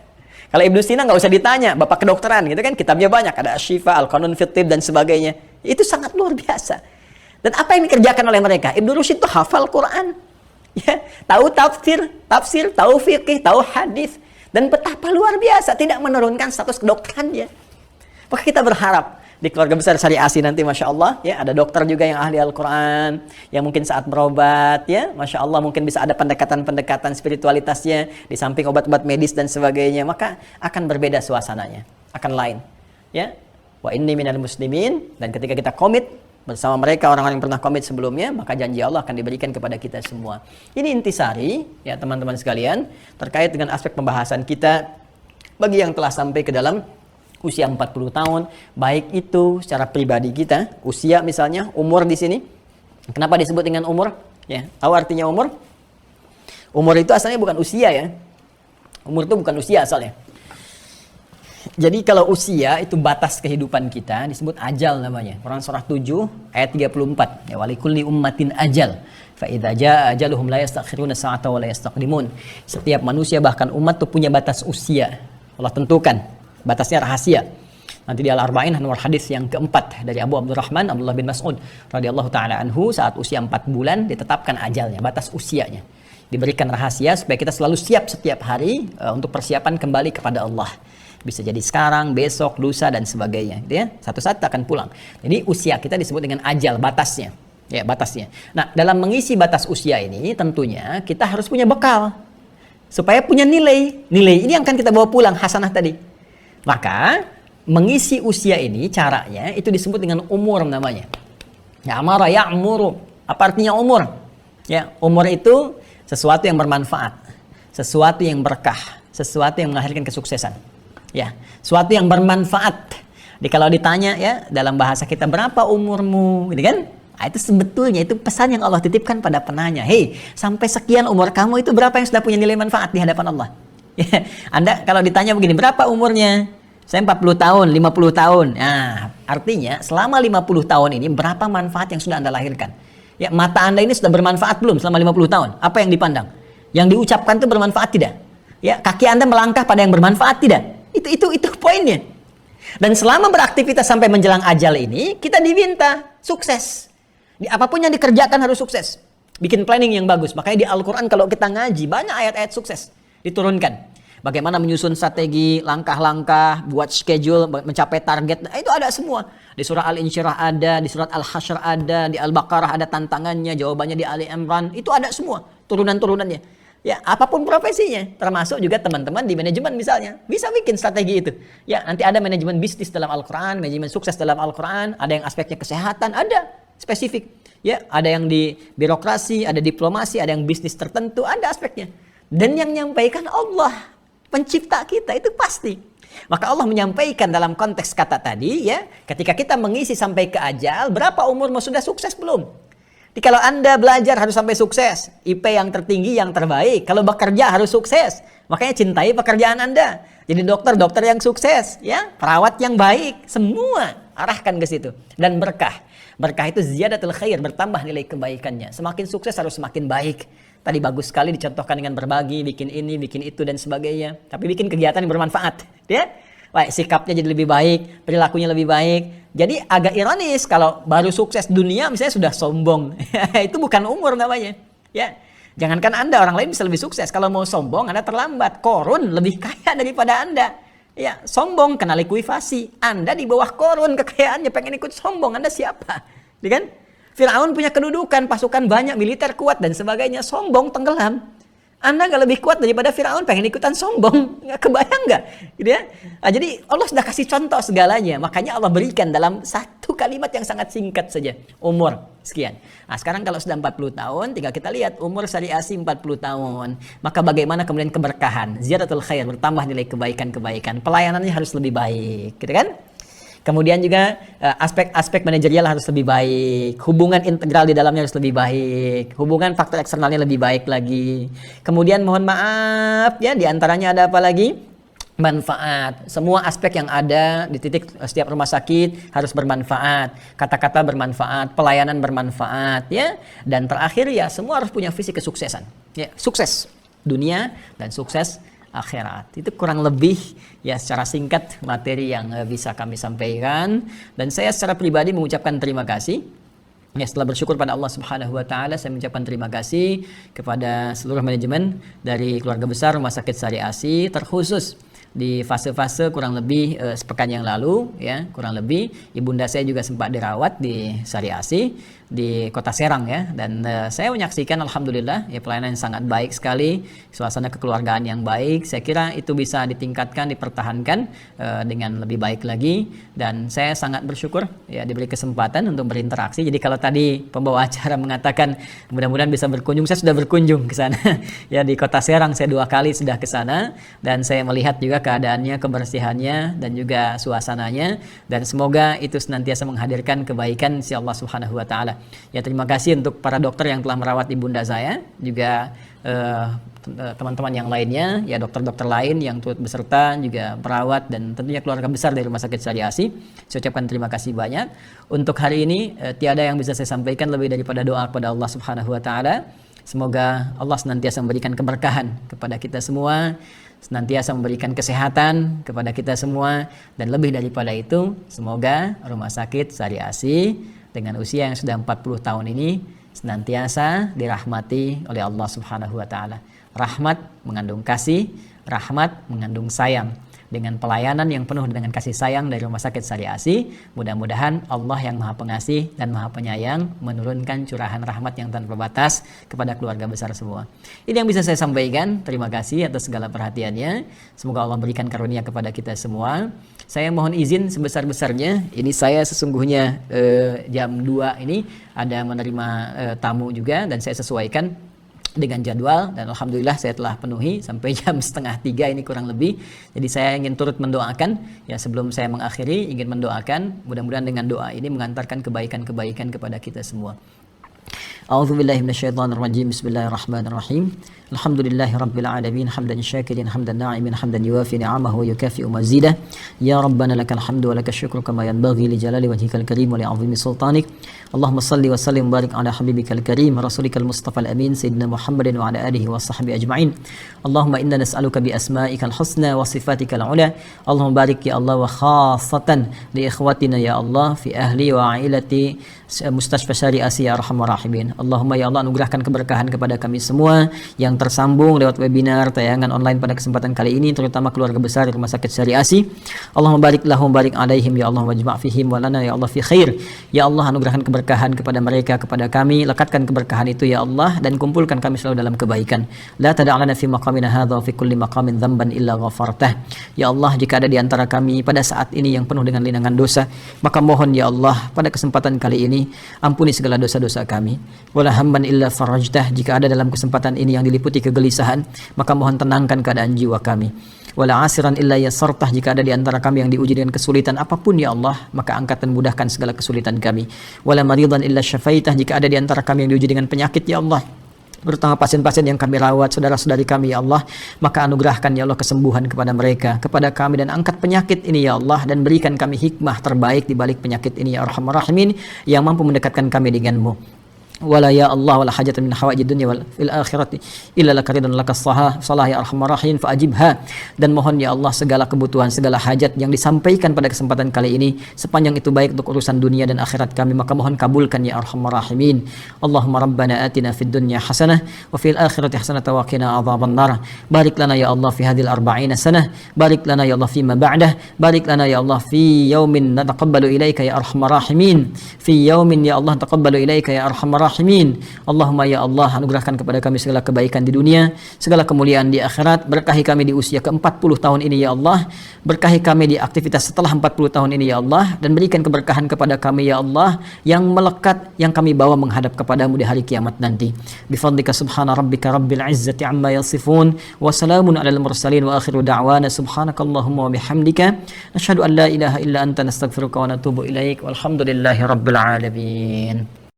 Kalau Ibnu Sina nggak usah ditanya, bapak kedokteran gitu kan, kitabnya banyak, ada Asy-Syifa, Al-Qanun fi Thib dan sebagainya. Itu sangat luar biasa. Dan apa yang dikerjakan oleh mereka? Ibnu Rushd itu hafal Quran, ya, tahu tafsir, tahu fikih, tahu hadis, dan betapa luar biasa tidak menurunkan status kedokterannya. Maka kita berharap di keluarga besar Syariah Asi nanti, Masya Allah, ya, ada dokter juga yang ahli Al-Quran, yang mungkin saat berobat, ya, Masya Allah, mungkin bisa ada pendekatan-pendekatan spiritualitasnya, di samping obat-obat medis dan sebagainya, maka akan berbeda suasananya, akan lain, ya, wa inni minal muslimin, dan ketika kita komit bersama mereka, orang-orang yang pernah komit sebelumnya, maka janji Allah akan diberikan kepada kita semua. Ini intisari, ya teman-teman sekalian, terkait dengan aspek pembahasan kita, bagi yang telah sampai ke dalam usia 40 tahun, baik itu secara pribadi kita, usia misalnya, umur di sini. Kenapa disebut dengan umur? Ya, tahu artinya umur? Umur itu asalnya bukan usia ya. Umur itu bukan usia asalnya. Jadi kalau usia itu batas kehidupan kita, disebut ajal namanya. Quran surah 7 ayat 34. Ya, walikulli ummatin ajal. Fa idza jaa ajaluhum la yastakhiruna sa'ata wa la yastaqdimun. Setiap manusia bahkan umat itu punya batas usia. Allah tentukan. Batasnya rahasia. Nanti di Al-Arba'in nomor hadis yang keempat dari Abu Abdurrahman Abdullah bin Mas'ud radhiyallahu taala anhu, saat usia 4 bulan ditetapkan ajalnya, batas usianya. Diberikan rahasia supaya kita selalu siap setiap hari untuk persiapan kembali kepada Allah. Bisa jadi sekarang, besok, lusa dan sebagainya, gitu ya. Satu saat kita akan pulang. Jadi usia kita disebut dengan ajal, batasnya. Ya, batasnya. Nah, dalam mengisi batas usia ini tentunya kita harus punya bekal supaya punya nilai. Nilai ini yang akan kita bawa pulang, hasanah tadi. Maka mengisi usia ini caranya itu disebut dengan umur namanya. Ya, amara ya'muru. Apa artinya umur? Ya, umur itu sesuatu yang bermanfaat, sesuatu yang berkah, sesuatu yang menghasilkan kesuksesan. Ya, sesuatu yang bermanfaat. Jadi kalau ditanya ya dalam bahasa kita, berapa umurmu, gitu kan? Nah, itu sebetulnya itu pesan yang Allah titipkan pada penanya. Hei, sampai sekian umur kamu itu berapa yang sudah punya nilai manfaat di hadapan Allah? Ya, Anda kalau ditanya begini, berapa umurnya? Saya 40 tahun, 50 tahun. Nah, artinya selama 50 tahun ini berapa manfaat yang sudah Anda lahirkan? Ya, mata Anda ini sudah bermanfaat belum selama 50 tahun? Apa yang dipandang? Yang diucapkan itu bermanfaat tidak? Ya, kaki Anda melangkah pada yang bermanfaat tidak? Itu poinnya. Dan selama beraktivitas sampai menjelang ajal ini, kita diminta sukses. Di apapun yang dikerjakan harus sukses. Bikin planning yang bagus. Makanya di Al-Quran kalau kita ngaji, banyak ayat-ayat sukses diturunkan. Bagaimana menyusun strategi, langkah-langkah, buat schedule, mencapai target. Nah, itu ada semua. Di surah Al-Insyirah ada, di surat Al-Hasyr ada, di Al-Baqarah ada tantangannya, jawabannya di Ali Imran. Itu ada semua, turunan-turunannya. Ya, apapun profesinya, termasuk juga teman-teman di manajemen misalnya, bisa bikin strategi itu. Ya, nanti ada manajemen bisnis dalam Al-Quran, manajemen sukses dalam Al-Quran, ada yang aspeknya kesehatan, ada spesifik. Ya, ada yang di birokrasi, ada diplomasi, ada yang bisnis tertentu, ada aspeknya. Dan yang menyampaikan Allah, pencipta kita, itu pasti. Maka Allah menyampaikan dalam konteks kata tadi, ya, ketika kita mengisi sampai ke ajal, berapa umurmu sudah sukses belum? Jadi kalau Anda belajar harus sampai sukses, IP yang tertinggi, yang terbaik. Kalau bekerja harus sukses, makanya cintai pekerjaan Anda. Jadi dokter yang sukses, ya, perawat yang baik, semua arahkan ke situ. Dan berkah. Berkah itu ziyadatul khair, bertambah nilai kebaikannya. Semakin sukses harus semakin baik. Tadi bagus sekali dicontohkan dengan berbagi, bikin ini, bikin itu, dan sebagainya. Tapi bikin kegiatan yang bermanfaat. Ya? Baik, sikapnya jadi lebih baik, perilakunya lebih baik. Jadi agak ironis kalau baru sukses dunia misalnya sudah sombong. Itu bukan umur namanya. Ya. Jangankan Anda, orang lain bisa lebih sukses. Kalau mau sombong, Anda terlambat. Korun lebih kaya daripada Anda. Ya, sombong, kena likuifasi. Anda di bawah Korun kekayaannya, pengen ikut sombong. Anda siapa? Ya kan? Firaun punya kedudukan, pasukan banyak, militer kuat, dan sebagainya. Sombong, tenggelam. Anda nggak lebih kuat daripada Firaun, pengen ikutan sombong. Nggak kebayang nggak? Gitu ya? Nah, jadi Allah sudah kasih contoh segalanya. Makanya Allah berikan dalam satu kalimat yang sangat singkat saja. Umur, sekian. Nah, sekarang kalau sudah 40 tahun, tinggal kita lihat umur Syariah 40 tahun. Maka bagaimana kemudian keberkahan, ziyadatul khair, bertambah nilai kebaikan-kebaikan. Pelayanannya harus lebih baik. Gitu kan? Kemudian juga aspek-aspek manajerial harus lebih baik, hubungan integral di dalamnya harus lebih baik, hubungan faktor eksternalnya lebih baik lagi. Kemudian mohon maaf ya, diantaranya ada apa lagi? Manfaat. Semua aspek yang ada di titik setiap rumah sakit harus bermanfaat, kata-kata bermanfaat, pelayanan bermanfaat, ya. Dan terakhir ya, semua harus punya visi kesuksesan. Ya, sukses dunia dan sukses akhirat. Itu kurang lebih ya secara singkat materi yang bisa kami sampaikan, dan saya secara pribadi mengucapkan terima kasih. Ya, setelah bersyukur pada Allah Subhanahu wa taala, saya mengucapkan terima kasih kepada seluruh manajemen dari keluarga besar Rumah Sakit Syariah ASI, terkhusus di fase-fase kurang lebih sepekan yang lalu, ya, kurang lebih ibunda saya juga sempat dirawat di Syariah ASI di Kota Serang, ya, dan saya menyaksikan alhamdulillah ya pelayanan yang sangat baik sekali, suasana kekeluargaan yang baik. Saya kira itu bisa ditingkatkan, dipertahankan dengan lebih baik lagi, dan saya sangat bersyukur ya diberi kesempatan untuk berinteraksi. Jadi kalau tadi pembawa acara mengatakan mudah-mudahan bisa berkunjung, saya sudah berkunjung ke sana ya, di Kota Serang saya 2 kali sudah ke sana, dan saya melihat juga keadaannya, kebersihannya, dan juga suasananya, dan semoga itu senantiasa menghadirkan kebaikan si Allah Subhanahu wa taala. Ya, terima kasih untuk para dokter yang telah merawat ibunda saya, juga teman-teman yang lainnya, ya, dokter-dokter lain yang turut beserta, juga perawat, dan tentunya keluarga besar dari Rumah Sakit Syariah ASI. Saya ucapkan terima kasih banyak. Untuk hari ini tiada yang bisa saya sampaikan lebih daripada doa kepada Allah Subhanahu wa taala. Semoga Allah senantiasa memberikan keberkahan kepada kita semua, senantiasa memberikan kesehatan kepada kita semua, dan lebih daripada itu, semoga Rumah Sakit Syariah ASI dengan usia yang sudah 40 tahun ini senantiasa dirahmati oleh Allah Subhanahu wa taala. Rahmat mengandung kasih, rahmat mengandung sayang. Dengan pelayanan yang penuh dengan kasih sayang dari Rumah Sakit Syariah ASI, mudah-mudahan Allah yang Maha Pengasih dan Maha Penyayang menurunkan curahan rahmat yang tanpa batas kepada keluarga besar semua. Ini yang bisa saya sampaikan. Terima kasih atas segala perhatiannya. Semoga Allah berikan karunia kepada kita semua. Saya mohon izin sebesar-besarnya. Ini saya sesungguhnya jam 2 ini ada menerima tamu juga, dan saya sesuaikan dengan jadwal, dan alhamdulillah saya telah penuhi sampai jam 2:30 ini kurang lebih. Jadi saya ingin turut mendoakan ya, sebelum saya mengakhiri ingin mendoakan, mudah-mudahan dengan doa ini mengantarkan kebaikan-kebaikan kepada kita semua. A'udzubillahi minasyaitonirrajim. Bismillahirrahmanirrahim. Alhamdulillahi rabbil alamin hamdan syakirin hamdan na'imin hamdan yuwafi ni'amahu wa yukafi'u mazidah. Ya Rabbana lakal hamdu wa lakal syukru kama yanbaghi li jalali wajhikal karim wa li 'azimi sultanik. Allahumma salli wa sallim wa barik ala habibikal karim rasulikal mustafa al amin sayyidina Muhammadin wa ala alihi wa sahbihi ajma'in. Allahumma inna nas'aluka bi asma'ikal husna wa sifatikal ula. Allahumma barik ya Allah wa khassatan li ikhwatina ya Allah fi ahli wa ailati Mustashfa Syari Asia Arhamar Rahimin. Allahumma ya Allah anugerahkan keberkahan kepada kami semua yang tersambung lewat webinar tayangan online pada kesempatan kali ini, terutama keluarga besar Rumah Sakit Syari Asi. Allahumma barik lahum barik alaihim ya Allah wajma' fihim wa lana ya Allah fi khair. Ya Allah anugerahkan keberkahan kepada mereka, kepada kami, lekatkan keberkahan itu ya Allah dan kumpulkan kami selalu dalam kebaikan. La tada'lana fi maqamina hadza wa fi kulli maqamin dzamban illa ghafartah. Ya Allah, jika ada di antara kami pada saat ini yang penuh dengan linangan dosa, maka mohon ya Allah pada kesempatan kali ini ampuni segala dosa-dosa kami. Wala hamman illa farajtah, jika ada dalam kesempatan ini yang diliputi kegelisahan, maka mohon tenangkan keadaan jiwa kami. Wala asiran illa yassartah, jika ada di antara kami yang diuji dengan kesulitan apapun ya Allah, maka angkat dan mudahkan segala kesulitan kami. Wala maridan illa syafaitah, jika ada di antara kami yang diuji dengan penyakit ya Allah, terutama pasien-pasien yang kami rawat, saudara-saudari kami ya Allah, maka anugerahkan ya Allah kesembuhan kepada mereka, kepada kami, dan angkat penyakit ini ya Allah, dan berikan kami hikmah terbaik di balik penyakit ini ya Arhamar Rahimin, yang mampu mendekatkan kami denganmu. Wala ya Allah wala hajatan min hawaiji dunya wal fil akhirati illa laka ridwan laka salah ya arhamar rahim fa ajibha. Dan mohon ya Allah segala kebutuhan, segala hajat yang disampaikan pada kesempatan kali ini, sepanjang itu baik untuk urusan dunia dan akhirat kami, maka mohon kabulkan ya arhamar rahimin. Allahumma rabbana atina fid dunya hasanah wa fil akhirati hasanah wa qina adzaban nar. Barik lana ya Allah fi hadhil 40 sanah, barik lana ya Allah fi ma ba'dah, barik lana ya Allah fi yaumin nataqabbalu ilaika ya arhamar rahimin, fi yaumin ya Allah taqabbalu ilaika ya arhamar rahimin. Allahumma ya Allah anugerahkan kepada kami segala kebaikan di dunia, segala kemuliaan di akhirat. Berkahi kami di usia ke-40 tahun ini ya Allah, berkahi kami di aktivitas setelah 40 tahun ini ya Allah, dan berikan keberkahan kepada kami ya Allah yang melekat, yang kami bawa menghadap kepadamu di hari kiamat nanti. Bifadlika subhana rabbika rabbil izzati amma yasifun wa salamun alal mursalin wa akhiru da'wana subhanakallahumma wa bihamdika nashhadu an la ilaha illa anta nastaghfiruka wa natubu ilaik walhamdulillahi rabbil alamin.